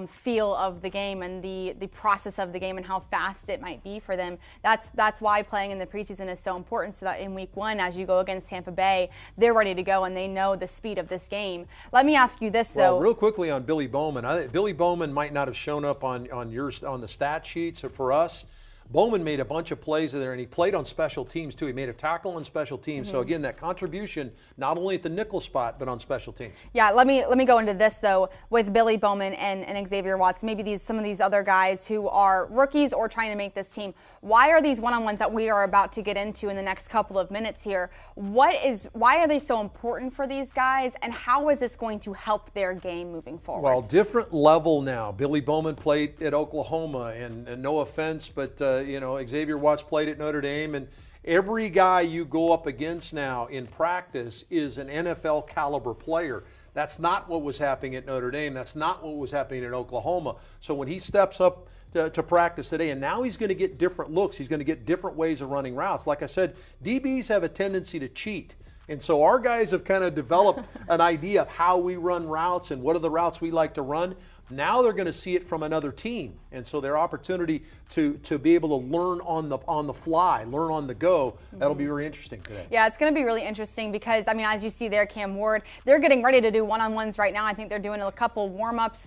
feel of the game and the process of the game and how fast it might be for them. That's why playing in the preseason is so important, so that in week one, as you go against Tampa Bay, they're ready to go and they know the speed of this game. Let me ask you this, though. Well, real quickly on Billy Bowman. Billy Bowman might not have shown up on the stat sheets for us. Bowman made a bunch of plays there, and he played on special teams, too. He made a tackle on special teams. So, again, that contribution, not only at the nickel spot, but on special teams. Yeah, let me go into this, though, with Billy Bowman and Xavier Watts, maybe some of these other guys who are rookies or trying to make this team. Why are these one-on-ones that we are about to get into in the next couple of minutes here, why are they so important for these guys, and how is this going to help their game moving forward? Well, different level now. Billy Bowman played at Oklahoma, and no offense, but Xavier Watts played at Notre Dame, and every guy you go up against now in practice is an NFL caliber player. That's not what was happening at Notre Dame. That's not what was happening in Oklahoma. So when he steps up to practice today, and now he's going to get different looks. He's going to get different ways of running routes. Like I said, DBs have a tendency to cheat. And so our guys have kind of developed an idea of how we run routes and what are the routes we like to run. Now they're going to see it from another team, and so their opportunity to be able to learn on the fly, learn on the go, that'll be very interesting today. Yeah, it's going to be really interesting because, I mean, as you see there, Cam Ward, they're getting ready to do one-on-ones right now. I think they're doing a couple warm-ups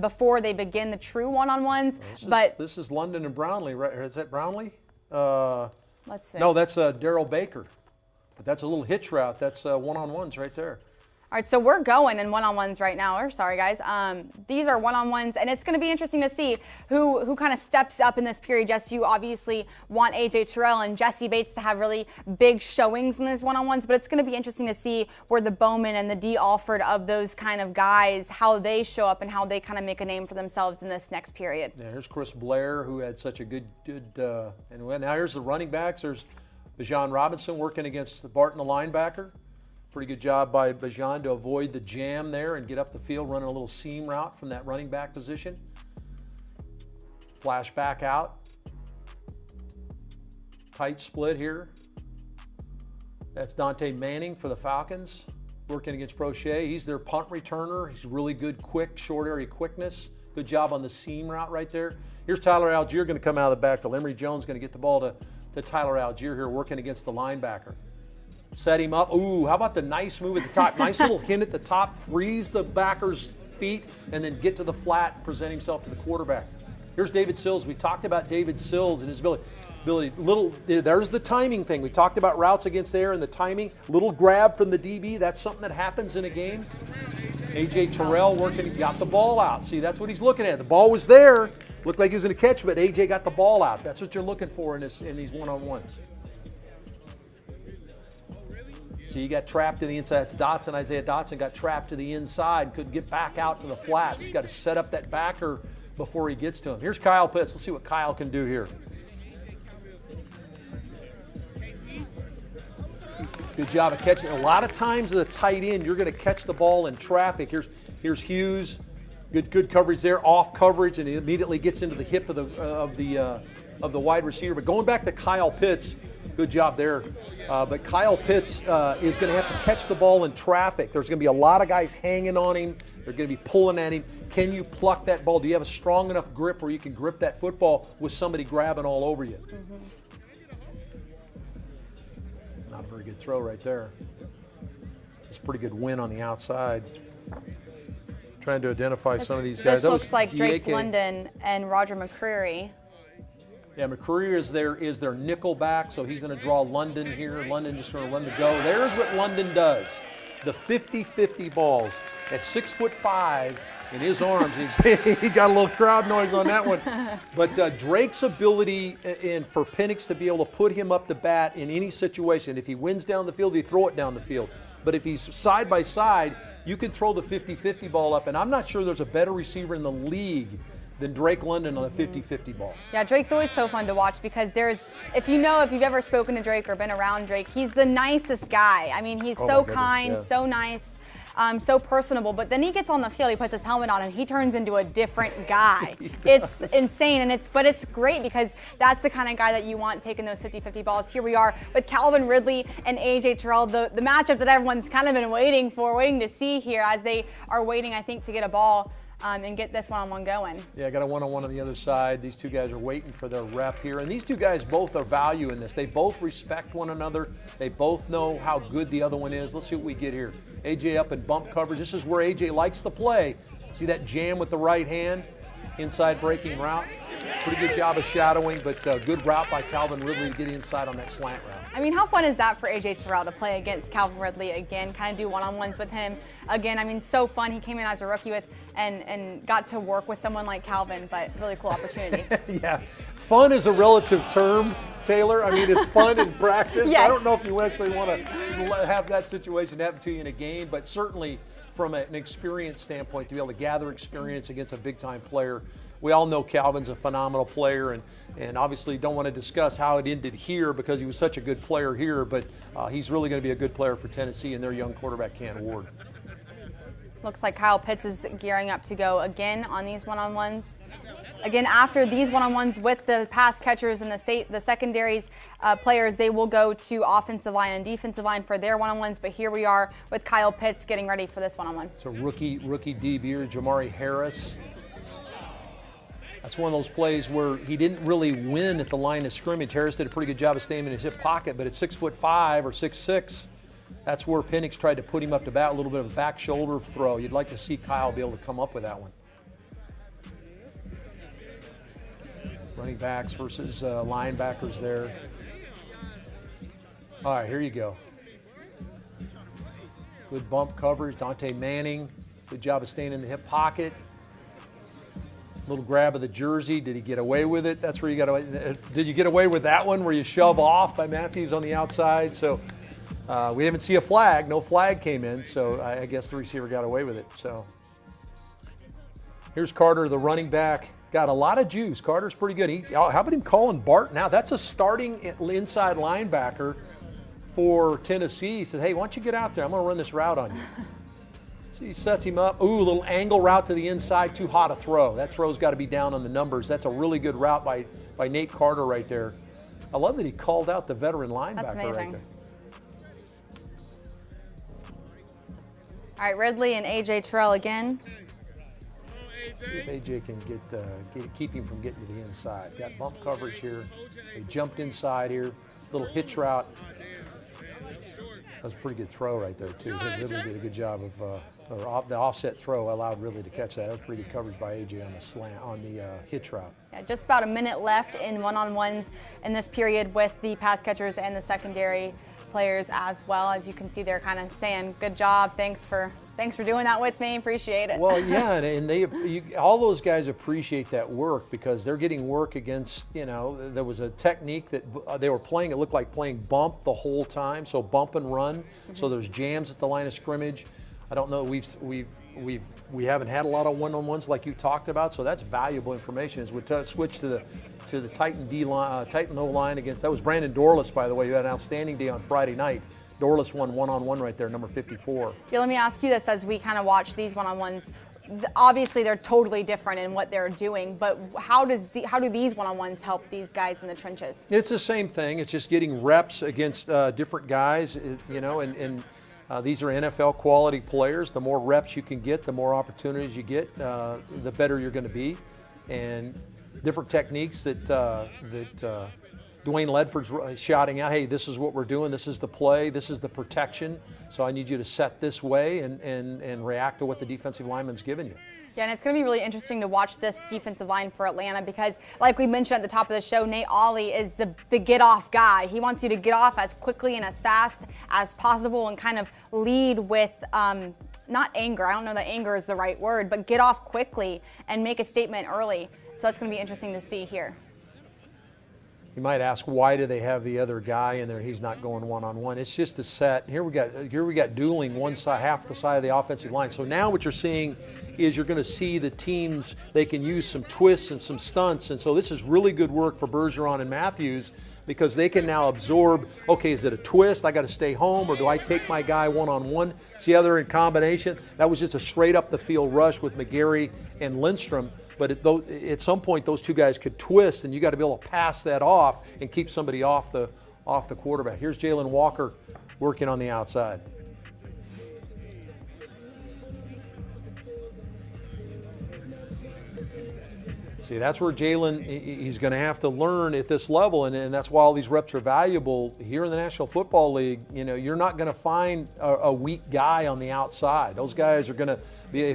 before they begin the true one-on-ones. This is London and Brownlee, right? Is that Brownlee? Let's see. No, that's Darryl Baker. But that's a little hitch route. That's one-on-ones right there. All right, so we're going in one-on-ones right now. Or sorry, guys. These are one-on-ones, and it's going to be interesting to see who kind of steps up in this period. Yes, you obviously want AJ Terrell and Jesse Bates to have really big showings in these one-on-ones, but it's going to be interesting to see where the Bowman and the D. Alford of those kind of guys, how they show up and how they kind of make a name for themselves in this next period. Yeah, here's Chris Blair, who had such a good and now here's the running backs. There's Bijan Robinson working against Barton, the linebacker. Pretty good job by Bijan to avoid the jam there and get up the field, running a little seam route from that running back position. Flash back out. Tight split here. That's Dante Manning for the Falcons, working against Brochet. He's their punt returner. He's really good, quick, short area quickness. Good job on the seam route right there. Here's Tyler Algier going to come out of the backfield. Emory Jones going to get the ball to Tyler Algier here, working against the linebacker. Set him up. Ooh, how about the nice move at the top? Nice little hint at the top, freeze the backer's feet, and then get to the flat and present himself to the quarterback. Here's David Sills. We talked about David Sills and his ability. There's the timing thing. We talked about routes against air and the timing. Little grab from the DB. That's something that happens in a game. AJ Terrell working, got the ball out. See, that's what he's looking at. The ball was there. Looked like he was going to catch, but AJ got the ball out. That's what you're looking for in these one-on-ones. So you got trapped to the inside. It's Dotson. Isaiah Dotson got trapped to the inside, couldn't get back out to the flat. He's got to set up that backer before he gets to him. Here's Kyle Pitts. Let's see what Kyle can do here. Good job of catching. A lot of times as a tight end, you're going to catch the ball in traffic. Here's Hughes. Good coverage there, off coverage, and he immediately gets into the hip of the wide receiver. But going back to Kyle Pitts, good job there. But Kyle Pitts is going to have to catch the ball in traffic. There's going to be a lot of guys hanging on him. They're going to be pulling at him. Can you pluck that ball? Do you have a strong enough grip where you can grip that football with somebody grabbing all over you? Mm-hmm. Not a very good throw right there. It's a pretty good win on the outside. Trying to identify some of these guys. This looks like Drake London and Roger McCreary. Yeah, McCreary is their nickel back, so he's going to draw London here. London just going to run the go. There's what London does. The 50-50 balls at 6'5" in his arms. He got a little crowd noise on that one. But Drake's ability and for Penix to be able to put him up the bat in any situation. If he wins down the field, he throw it down the field. But if he's side by side, you can throw the 50-50 ball up. And I'm not sure there's a better receiver in the league than Drake London on a 50-50 ball. Yeah, Drake's always so fun to watch because if you've ever spoken to Drake or been around Drake, he's the nicest guy. I mean, he's so kind, yeah. So nice, so personable. But then he gets on the field, he puts his helmet on, and he turns into a different guy. It's insane, but it's great because that's the kind of guy that you want taking those 50-50 balls. Here we are with Calvin Ridley and AJ Terrell, the matchup that everyone's kind of been waiting to see here as they are waiting, I think, to get a ball. And get this one-on-one going. Yeah, I got a one-on-one on the other side. These two guys are waiting for their rep here. And these two guys both are value in this. They both respect one another. They both know how good the other one is. Let's see what we get here. AJ up in bump coverage. This is where AJ likes to play. See that jam with the right hand? Inside breaking route. Pretty good job of shadowing, but good route by Calvin Ridley to get inside on that slant route. I mean, how fun is that for AJ Terrell to play against Calvin Ridley again, kind of do one-on-ones with him again? I mean, so fun. He came in as a rookie and got to work with someone like Calvin, but really cool opportunity. Yeah. Fun is a relative term, Taylor. I mean, it's fun in practice. Yes. I don't know if you actually want to have that situation happen to you in a game, but certainly from an experience standpoint, to be able to gather experience against a big-time player. We all know Calvin's a phenomenal player, and obviously don't want to discuss how it ended here because he was such a good player here, but he's really going to be a good player for Tennessee and their young quarterback, Cam Ward. Looks like Kyle Pitts is gearing up to go again on these one-on-ones. Again, after these one-on-ones with the pass catchers and the secondaries players, they will go to offensive line and defensive line for their one-on-ones. But here we are with Kyle Pitts getting ready for this one-on-one. So rookie DB, Jamari Harris. That's one of those plays where he didn't really win at the line of scrimmage. Harris did a pretty good job of staying in his hip pocket, but at 6'5" or 6'6", that's where Penix tried to put him up to bat, a little bit of a back shoulder throw. You'd like to see Kyle be able to come up with that one. Running backs versus linebackers there. All right, here you go. Good bump coverage. Dante Manning, good job of staying in the hip pocket. Little grab of the jersey. Did he get away with it? That's where you got to. Did you get away with that one where you shove off by Matthews on the outside? So we haven't seen a flag. No flag came in. So I guess the receiver got away with it. So here's Carter, the running back. Got a lot of juice. Carter's pretty good. How about him calling Bart now? That's a starting inside linebacker for Tennessee. He said, hey, why don't you get out there? I'm going to run this route on you. So he sets him up. Ooh, a little angle route to the inside. Too hot a throw. That throw's got to be down on the numbers. That's a really good route by Nate Carter right there. I love that he called out the veteran linebacker right there. All right, Ridley and A.J. Terrell again. See if A.J. can keep him from getting to the inside. Got bump coverage here. They jumped inside here. Little hitch route. That was a pretty good throw right there, too. Ridley did a good job of the offset throw allowed Ridley to catch that. That was pretty good coverage by A.J. on the hitch route. Yeah, just about a minute left in one-on-ones in this period with the pass catchers and the secondary players as well. As you can see, they're kind of saying, good job, thanks for doing that with me, appreciate it. Well, yeah, and all those guys appreciate that work because they're getting work against, there was a technique that they were playing, it looked like playing bump the whole time, so bump and run. So there's jams at the line of scrimmage. I don't know, we haven't had a lot of one-on-ones like you talked about, so that's valuable information. As we switch to the Titan Titan O-line against, that was Brandon Dorless, by the way, who had an outstanding day on Friday night. Dorless won one-on-one right there, number 54. Yeah, let me ask you this as we kind of watch these one-on-ones. Obviously, they're totally different in what they're doing, but how do these one-on-ones help these guys in the trenches? It's the same thing. It's just getting reps against different guys, and these are NFL quality players. The more reps you can get, the more opportunities you get, the better you're going to be. And different techniques that Dwayne Ledford's shouting out, hey, this is what we're doing, this is the play, this is the protection, so I need you to set this way and react to what the defensive lineman's giving you. Yeah, and it's going to be really interesting to watch this defensive line for Atlanta because, like we mentioned at the top of the show, Nate Ollie is the get-off guy. He wants you to get off as quickly and as fast as possible and kind of lead with not anger. I don't know that anger is the right word, but get off quickly and make a statement early. So that's going to be interesting to see here. You might ask, why do they have the other guy in there? He's not going one-on-one. It's just a set. Here we got dueling one side, half the side of the offensive line. So now what you're seeing is you're going to see the teams, they can use some twists and some stunts. And so this is really good work for Bergeron and Matthews because they can now absorb, okay, is it a twist? I got to stay home, or do I take my guy one-on-one? See how they're in combination? That was just a straight up the field rush with McGarry and Lindstrom. But at some point, those two guys could twist, and you got to be able to pass that off and keep somebody off the quarterback. Here's Jalen Walker working on the outside. See, that's where Jalen, he's going to have to learn at this level, and that's why all these reps are valuable. Here in the National Football League, you're not going to find a weak guy on the outside. Those guys are going to be,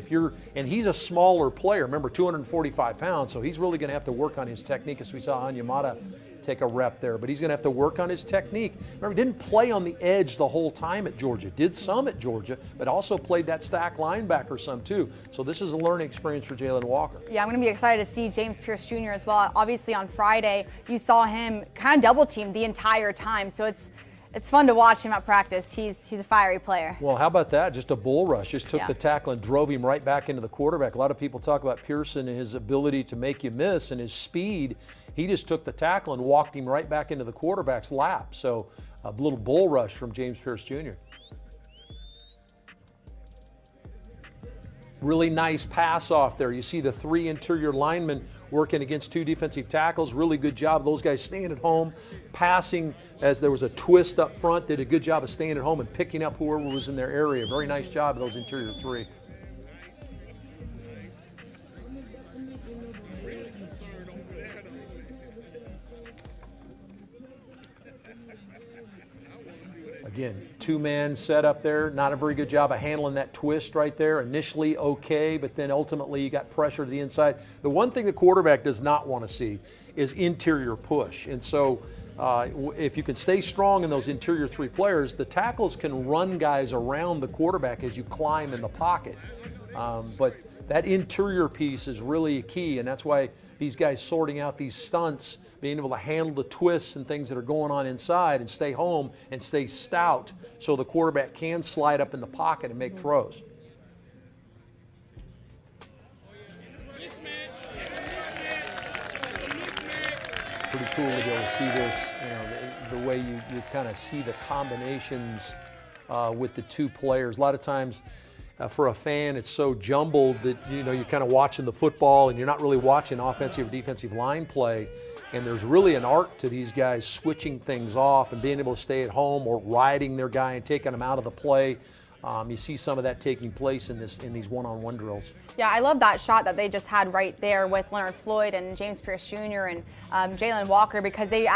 and he's a smaller player. Remember, 245 pounds, so he's really going to have to work on his technique, as we saw Onyemata take a rep there. But he's going to have to work on his technique. Remember, he didn't play on the edge the whole time at Georgia. Did some at Georgia, but also played that stack linebacker some too. So this is a learning experience for Jalen Walker. Yeah, I'm going to be excited to see James Pierce Jr. as well. Obviously on Friday, you saw him kind of double teamed the entire time. So it's fun to watch him at practice. He's a fiery player. Well, how about that? Just a bull rush. Just took the tackle and drove him right back into the quarterback. A lot of people talk about Pearson and his ability to make you miss and his speed. He just took the tackle and walked him right back into the quarterback's lap. So a little bull rush from James Pierce Jr. Really nice pass off there. You see the three interior linemen working against two defensive tackles. Really good job. Those guys staying at home, passing as there was a twist up front. Did a good job of staying at home and picking up whoever was in their area. Very nice job of those interior three. Again, two-man set up there. Not a very good job of handling that twist right there. Initially okay, but then ultimately you got pressure to the inside. The one thing the quarterback does not want to see is interior push. And so if you can stay strong in those interior three players, the tackles can run guys around the quarterback as you climb in the pocket. But that interior piece is really key, and that's why these guys sorting out these stunts, being able to handle the twists and things that are going on inside and stay home and stay stout so the quarterback can slide up in the pocket and make throws. Pretty cool to be able to see this, the way you kind of see the combinations with the two players. A lot of times for a fan, it's so jumbled that, you're kind of watching the football and you're not really watching offensive or defensive line play. And there's really an art to these guys switching things off and being able to stay at home or riding their guy and taking them out of the play. You see some of that taking place in these one-on-one drills. Yeah, I love that shot that they just had right there with Leonard Floyd and James Pierce Jr. and Jalen Walker, because the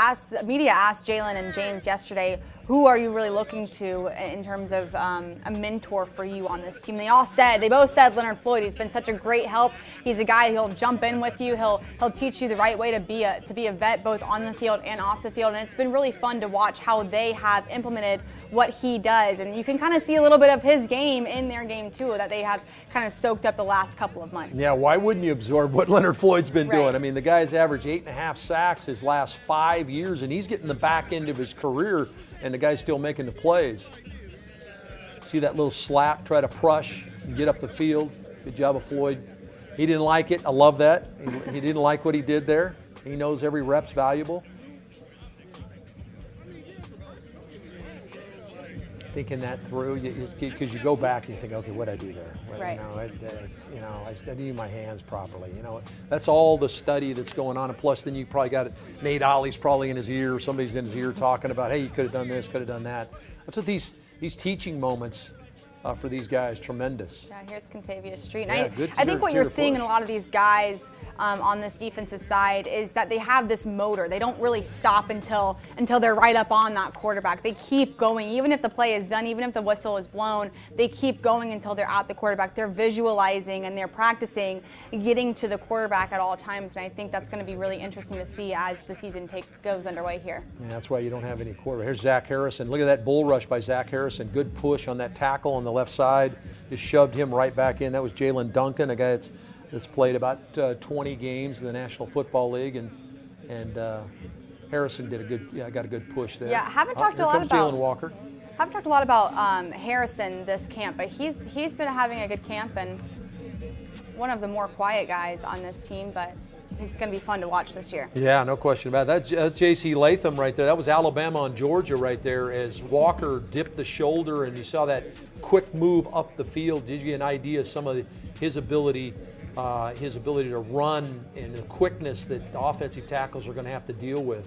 media asked Jalen and James yesterday, who are you really looking to in terms of a mentor for you on this team? They both said Leonard Floyd. He's been such a great help. He's a guy who'll jump in with you. He'll teach you the right way to be a vet, both on the field and off the field. And it's been really fun to watch how they have implemented what he does. And you can kind of see a little bit of his game in their game too, that they have kind of soaked up the last couple of months. Yeah, why wouldn't you absorb what Leonard Floyd's been doing? I mean, the guy's averaged 8.5 sacks his last 5 years, and he's getting the back end of his career, and the guy's still making the plays. See that little slap, try to brush, and get up the field. Good job of Floyd. He didn't like it. I love that. He didn't like what he did there. He knows every rep's valuable. Thinking that through, because you go back and you think, okay, what did I do there? Right. I didn't use my hands properly. That's all the study that's going on. And plus, then you probably got Nate Ollie's probably in his ear, or somebody's in his ear talking about, hey, you could have done this, could have done that. That's what these teaching moments for these guys, tremendous. Yeah, here's Contavious Street. Yeah, I think what you're seeing in a lot of these guys on this defensive side is that they have this motor. They don't really stop until they're right up on that quarterback. They keep going. Even if the play is done, even if the whistle is blown, they keep going until they're at the quarterback. They're visualizing and they're practicing getting to the quarterback at all times, and I think that's going to be really interesting to see as the season goes underway here. Yeah, that's why you don't have any quarterback. Here's Zach Harrison. Look at that bull rush by Zach Harrison. Good push on that tackle on the left side. Just shoved him right back in. That was Jalen Duncan, a guy that's played about 20 games in the National Football League, and Harrison got a good push there. Yeah, haven't talked a lot about Jalen Walker. Haven't talked a lot about Harrison this camp, but he's been having a good camp and one of the more quiet guys on this team, but he's going to be fun to watch this year. Yeah, no question about it. That's J.C. Latham right there. That was Alabama on Georgia right there as Walker dipped the shoulder, and you saw that quick move up the field. Did you get an idea of some of his ability to run and the quickness that the offensive tackles are going to have to deal with?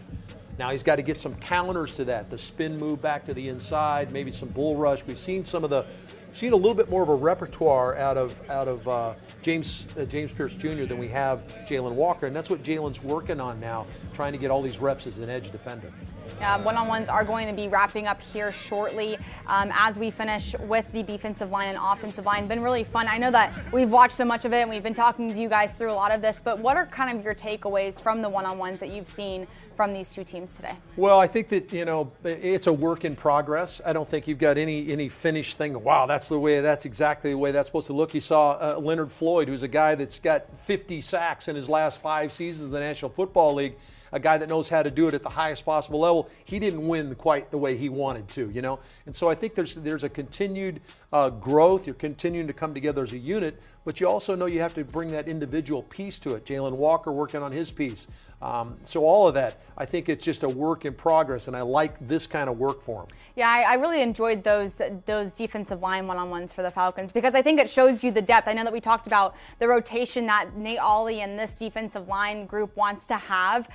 Now he's got to get some counters to that. The spin move back to the inside, maybe some bull rush. We've seen a little bit more of a repertoire out of James Pierce Jr. than we have Jalen Walker, and that's what Jalen's working on now, trying to get all these reps as an edge defender. One-on-ones are going to be wrapping up here shortly as we finish with the defensive line and offensive line. Been really fun. I know that we've watched so much of it and we've been talking to you guys through a lot of this, but what are kind of your takeaways from the one-on-ones that you've seen from these two teams today? Well, I think that, it's a work in progress. I don't think you've got any finished thing. Wow, that's exactly the way that's supposed to look. You saw Leonard Floyd, who's a guy that's got 50 sacks in his last 5 seasons in the National Football League, a guy that knows how to do it at the highest possible level. He didn't win quite the way he wanted to, And so I think there's a continued growth. You're continuing to come together as a unit, but you also know you have to bring that individual piece to it. Jalen Walker working on his piece. So all of that, I think it's just a work in progress, and I like this kind of work for him. Yeah, I really enjoyed those defensive line one-on-ones for the Falcons because I think it shows you the depth. I know that we talked about the rotation that Nate Ollie and this defensive line group wants to have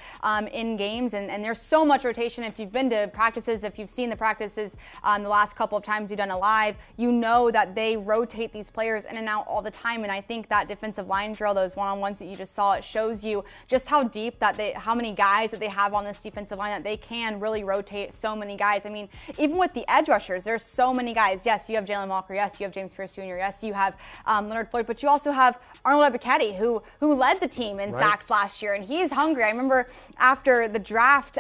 in games, and there's so much rotation. If you've been to practices, if you've seen the practices the last couple of times you've done a live, you know that they rotate these players in and out all the time, and I think that defensive line drill, those one-on-ones that you just saw, it shows you just how deep that how many guys that they have on this defensive line that they can really rotate so many guys. I mean, even with the edge rushers, there's so many guys. Yes, you have Jalen Walker. Yes, you have James Pierce Jr. Yes, you have Leonard Floyd, but you also have Arnold Ebiketie, who led the team in sacks last year, and he's hungry. I remember after the draft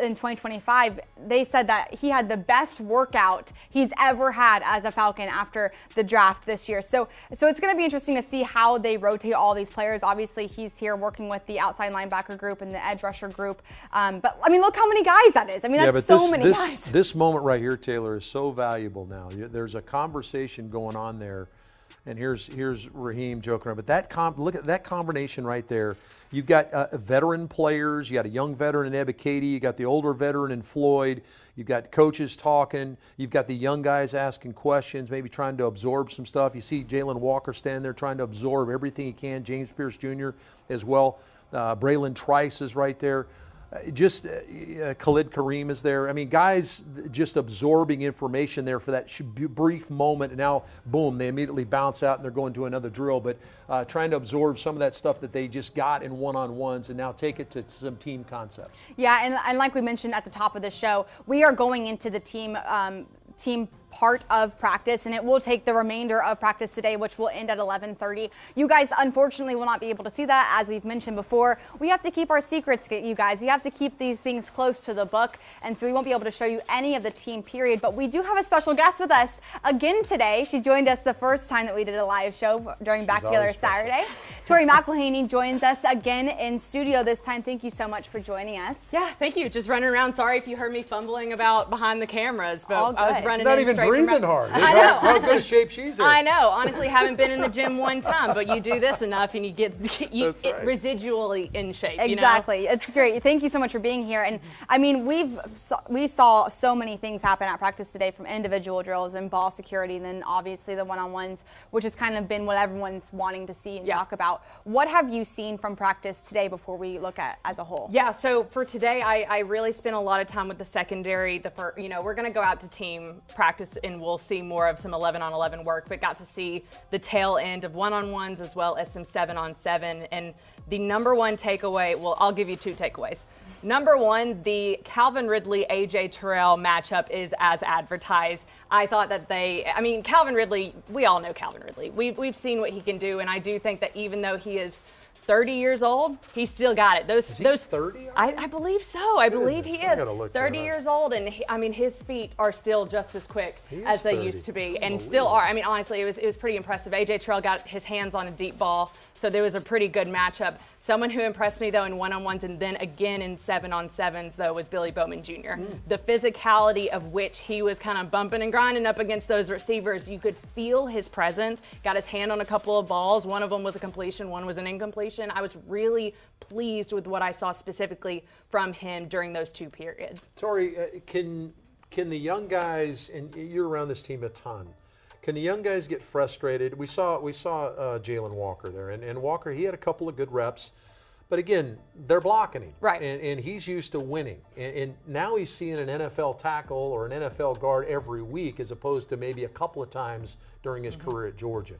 in 2025, they said that he had the best workout he's ever had as a Falcon after the draft this year. So it's going to be interesting to see how they rotate all these players. Obviously, he's here working with the outside linebacker group and the edge rusher group. But I mean, look how many guys that is. I mean, that's so many guys. This moment right here, Taylor, is so valuable now. There's a conversation going on there. And here's Raheem joking around. But look at that combination right there. You've got veteran players. You got a young veteran in Ebiketie. You got the older veteran in Floyd. You've got coaches talking. You've got the young guys asking questions, maybe trying to absorb some stuff. You see Jalen Walker standing there trying to absorb everything he can. James Pierce Jr. as well. Braylon Trice is right there. Khalid Kareem is there. I mean, guys just absorbing information there for that brief moment, and now, boom, they immediately bounce out and they're going to another drill. But trying to absorb some of that stuff that they just got in one-on-ones and now take it to some team concepts. Yeah, and like we mentioned at the top of the show, we are going into the team part of practice, and it will take the remainder of practice today, which will end at 11:30. You guys unfortunately will not be able to see that. As we've mentioned before, we have to keep our secrets, you guys. We have to keep these things close to the book, and so we won't be able to show you any of the team period. But we do have a special guest with us again today. She joined us the first time that we did a live show during Back Together Saturday. Tori McElhaney joins us again in studio this time. Thank you so much for joining us. Yeah, thank you. Just running around. Sorry if you heard me fumbling about behind the cameras, but All I was good. running Not in even straight breathing from hard. I know. How good a shape she's in. I know. Honestly, haven't been in the gym one time, but you do this enough and you get That's right. residually in shape. Exactly. You know? It's great. Thank you so much for being here. And I mean, we saw so many things happen at practice today, from individual drills and ball security, and then obviously the one-on-ones, which has kind of been what everyone's wanting to see and talk about. What have you seen from practice today before we look at as a whole? Yeah, so for today, I really spent a lot of time with the secondary. We're going to go out to team practice and we'll see more of some 11-on-11 work, but got to see the tail end of one-on-ones as well as some 7-on-7. And the number one takeaway, well, I'll give you two takeaways. Number one, the Calvin Ridley-AJ Terrell matchup is as advertised. I thought that Calvin Ridley, we all know Calvin Ridley. We've seen what he can do, and I do think that even though he is 30 years old, he's still got it. Is he 30? I believe so. I believe he is 30 years years old, and his feet are still just as quick as they used to be, and still are. I mean, honestly, it was pretty impressive. AJ Terrell got his hands on a deep ball, so there was a pretty good matchup. Someone who impressed me, though, in one-on-ones and then again in 7-on-7s, though, was Billy Bowman Jr. The physicality of which he was kind of bumping and grinding up against those receivers. You could feel his presence. Got his hand on a couple of balls. One of them was a completion. One was an incompletion. I was really pleased with what I saw specifically from him during those two periods. Tori, can the young guys, and you're around this team a ton, can the young guys get frustrated? We saw Jalen Walker there, and Walker, he had a couple of good reps, but again, they're blocking him, right? And he's used to winning, and now he's seeing an NFL tackle or an NFL guard every week, as opposed to maybe a couple of times during his career at Georgia.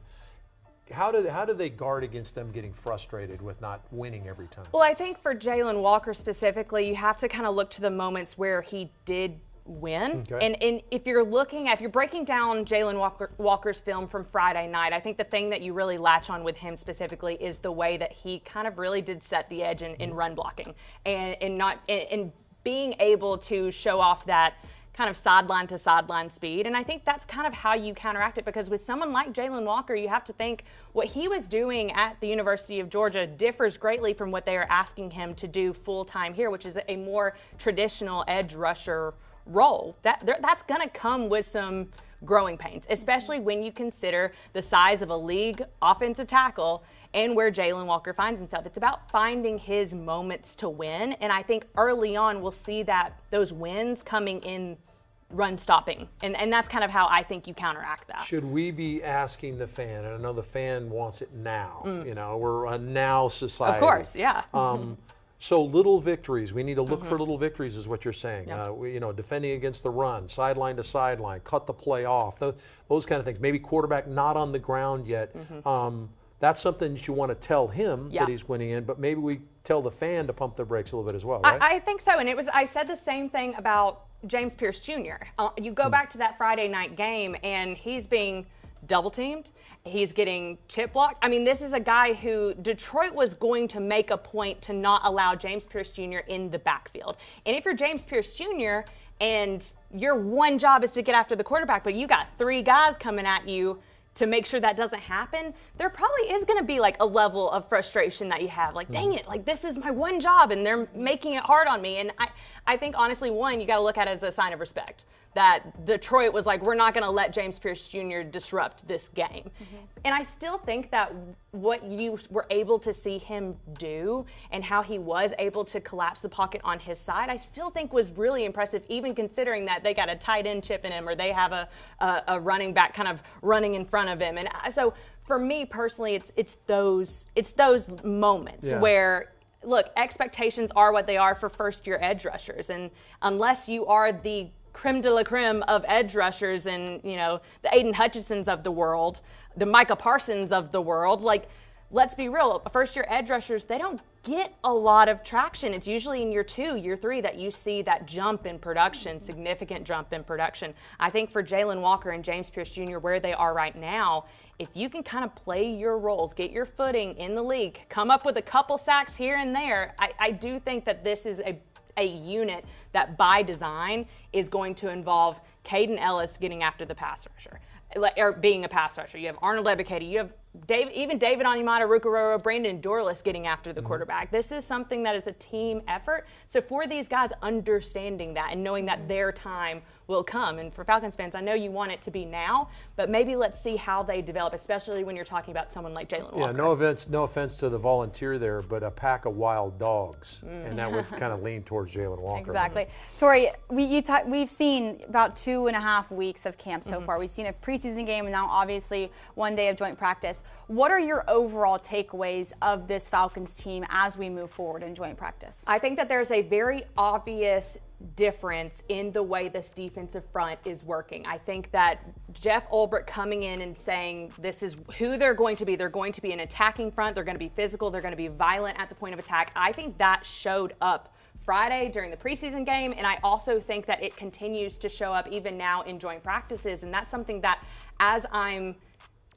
How do they guard against them getting frustrated with not winning every time? Well, I think for Jalen Walker specifically, you have to kind of look to the moments where he did win. Okay. And if you're breaking down Jalen Walker's film from Friday night, I think the thing that you really latch on with him specifically is the way that he kind of really did set the edge in run blocking and being able to show off that kind of sideline to sideline speed. And I think that's kind of how you counteract it, because with someone like Jalen Walker, you have to think what he was doing at the University of Georgia differs greatly from what they are asking him to do full time here, which is a more traditional edge rusher role. That's going to come with some growing pains, especially when you consider the size of a league offensive tackle and where Jalen Walker finds himself. It's about finding his moments to win, and I think early on we'll see that those wins coming in run stopping, and that's kind of how I think you counteract that. Should we be asking the fan, and I know the fan wants it now, we're a now society. Of course, yeah. So little victories. We need to look for little victories, is what you're saying. Yep. Defending against the run, sideline to sideline, cut the play off, those kind of things. Maybe quarterback not on the ground yet. That's something that you want to tell him Yeah. that he's winning in, but maybe we tell the fan to pump their brakes a little bit as well, right? I think so, and I said the same thing about James Pierce Jr. You go back to that Friday night game, and he's being double teamed. He's getting chip blocked. I mean, this is a guy who Detroit was going to make a point to not allow James Pierce Jr. in the backfield. And if you're James Pierce Jr. and your one job is to get after the quarterback, but you got 3 guys coming at you to make sure that doesn't happen, there probably is going to be like a level of frustration that you have. Like, dang it, like this is my one job and they're making it hard on me. And I think honestly, one, you got to look at it as a sign of respect. That Detroit was like, we're not going to let James Pierce Jr. disrupt this game. And I still think that what you were able to see him do and how he was able to collapse the pocket on his side, I still think was really impressive, even considering that they got a tight end chipping him or they have a running back kind of running in front of him. And so for me personally, it's those moments where, look, expectations are what they are for first-year edge rushers. And unless you are the creme de la creme of edge rushers and, you know, the Aiden Hutchinsons of the world, the Micah Parsons of the world, like, let's be real, first-year edge rushers, they don't get a lot of traction. It's usually in year 2, year 3 that you see that jump in production, significant jump in production. I think for Jalen Walker and James Pierce Jr., where they are right now, if you can kind of play your roles, get your footing in the league, come up with a couple sacks here and there, I do think that this is a unit that by design is going to involve Caden Ellis getting after the pass rusher, or being a pass rusher. You have Arnold Ebiketie, you have David Onyemata, Rukaroro, Brandon Dorless getting after the quarterback. This is something that is a team effort. So for these guys, understanding that and knowing that their time will come. And for Falcons fans, I know you want it to be now, but maybe let's see how they develop, especially when you're talking about someone like Jalen Walker. Yeah, no offense to the volunteer there, but a pack of wild dogs. And that would kind of lean towards Jalen Walker. Exactly. Tori, we've seen about 2.5 weeks of camp so far. We've seen a preseason game and now obviously one day of joint practice. What are your overall takeaways of this Falcons team as we move forward in joint practice? I think that there's a very obvious difference in the way this defensive front is working. I think that Jeff Ulbrich coming in and saying this is who they're going to be. They're going to be an attacking front. They're going to be physical. They're going to be violent at the point of attack. I think that showed up Friday during the preseason game, and I also think that it continues to show up even now in joint practices, and that's something that as I'm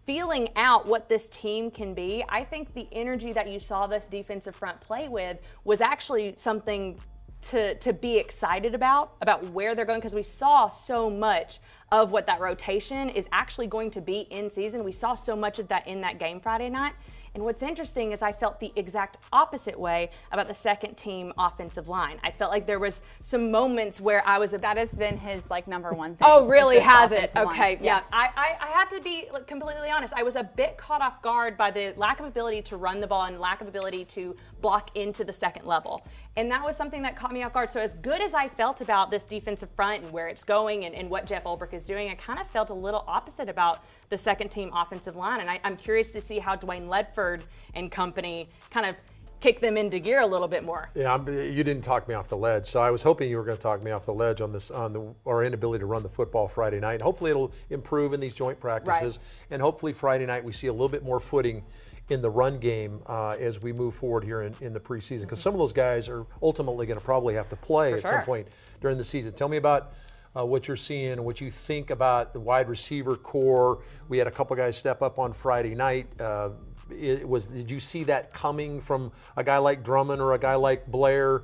feeling out what this team can be, I think the energy that you saw this defensive front play with was actually something to be excited about where they're going, because we saw so much of what that rotation is actually going to be in season. We saw so much of that in that game Friday night. And what's interesting is I felt the exact opposite way about the second team offensive line. I felt like there was some moments where I was that has been his number one thing. Oh, really? Has it? Okay, yes. yeah. I have to be completely honest. I was a bit caught off guard by the lack of ability to run the ball and lack of ability to block into the second level. And that was something that caught me off guard. So as good as I felt about this defensive front and where it's going and what Jeff Ulbrich is doing, I kind of felt a little opposite about the second team offensive line. And I'm curious to see how Dwayne Ledford and company kind of kick them into gear a little bit more. Yeah, you didn't talk me off the ledge. So I was hoping you were going to talk me off the ledge on this, our inability to run the football Friday night. Hopefully it'll improve in these joint practices. Right. And hopefully Friday night we see a little bit more footing in the run game as we move forward here in the preseason, because some of those guys are ultimately going to probably have to play at some point during the season. Tell me about what you're seeing and what you think about the wide receiver core. We had a couple guys step up on Friday night. Did you see that coming from a guy like Drummond or a guy like Blair?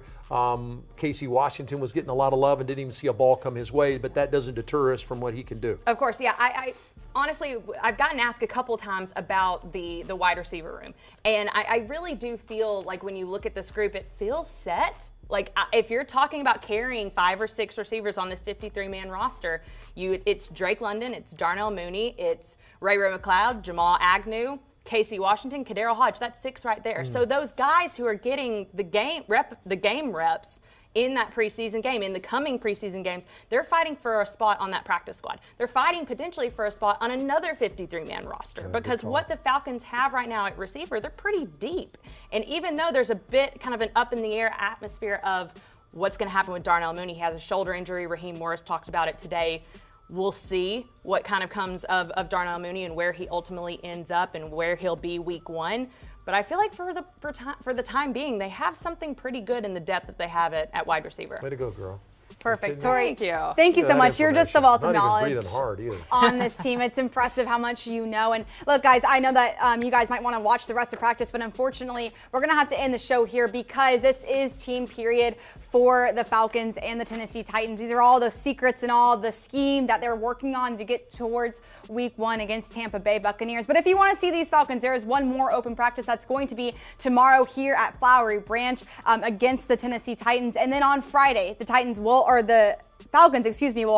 Casey Washington was getting a lot of love and didn't even see a ball come his way, but that doesn't deter us from what he can do. Of course, yeah. I honestly, I've gotten asked a couple times about the wide receiver room, and I really do feel like when you look at this group, it feels set. Like if you're talking about carrying 5 or 6 receivers on this 53-man roster, it's Drake London, it's Darnell Mooney, it's Ray McLeod, Jamal Agnew, Casey Washington, Kaderil Hodge. That's 6 right there. So those guys who are getting the game reps in that preseason game, in the coming preseason games, they're fighting for a spot on that practice squad. They're fighting potentially for a spot on another 53-man roster, because what the Falcons have right now at receiver, they're pretty deep. And even though there's a bit kind of an up-in-the-air atmosphere of what's going to happen with Darnell Mooney, he has a shoulder injury. Raheem Morris talked about it today. We'll see what kind of comes of Darnell Mooney and where he ultimately ends up and where he'll be week 1. But I feel like for the time being, they have something pretty good in the depth that they have at wide receiver. Way to go, girl. Perfect. Tori, Thank you. Thank you so much. You're just a wealth of knowledge breathing hard either. on this team. It's impressive how much you know. And look, guys, I know that you guys might want to watch the rest of practice, but unfortunately, we're going to have to end the show here because this is team period for the Falcons and the Tennessee Titans. These are all the secrets and all the scheme that they're working on to get towards week 1 against Tampa Bay Buccaneers. But if you want to see these Falcons, there is one more open practice that's going to be tomorrow here at Flowery Branch against the Tennessee Titans. And then on Friday, the Falcons, will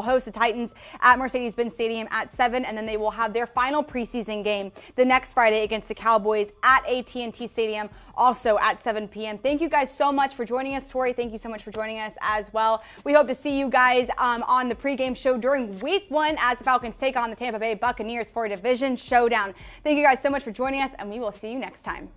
host the Titans at Mercedes-Benz Stadium at 7, and then they will have their final preseason game the next Friday against the Cowboys at AT&T Stadium, also at 7 p.m. Thank you guys so much for joining us. Tori, thank you so much for joining us as well. We hope to see you guys on the pregame show during week 1 as the Falcons take on the Tampa Bay Buccaneers for a division showdown. Thank you guys so much for joining us, and we will see you next time.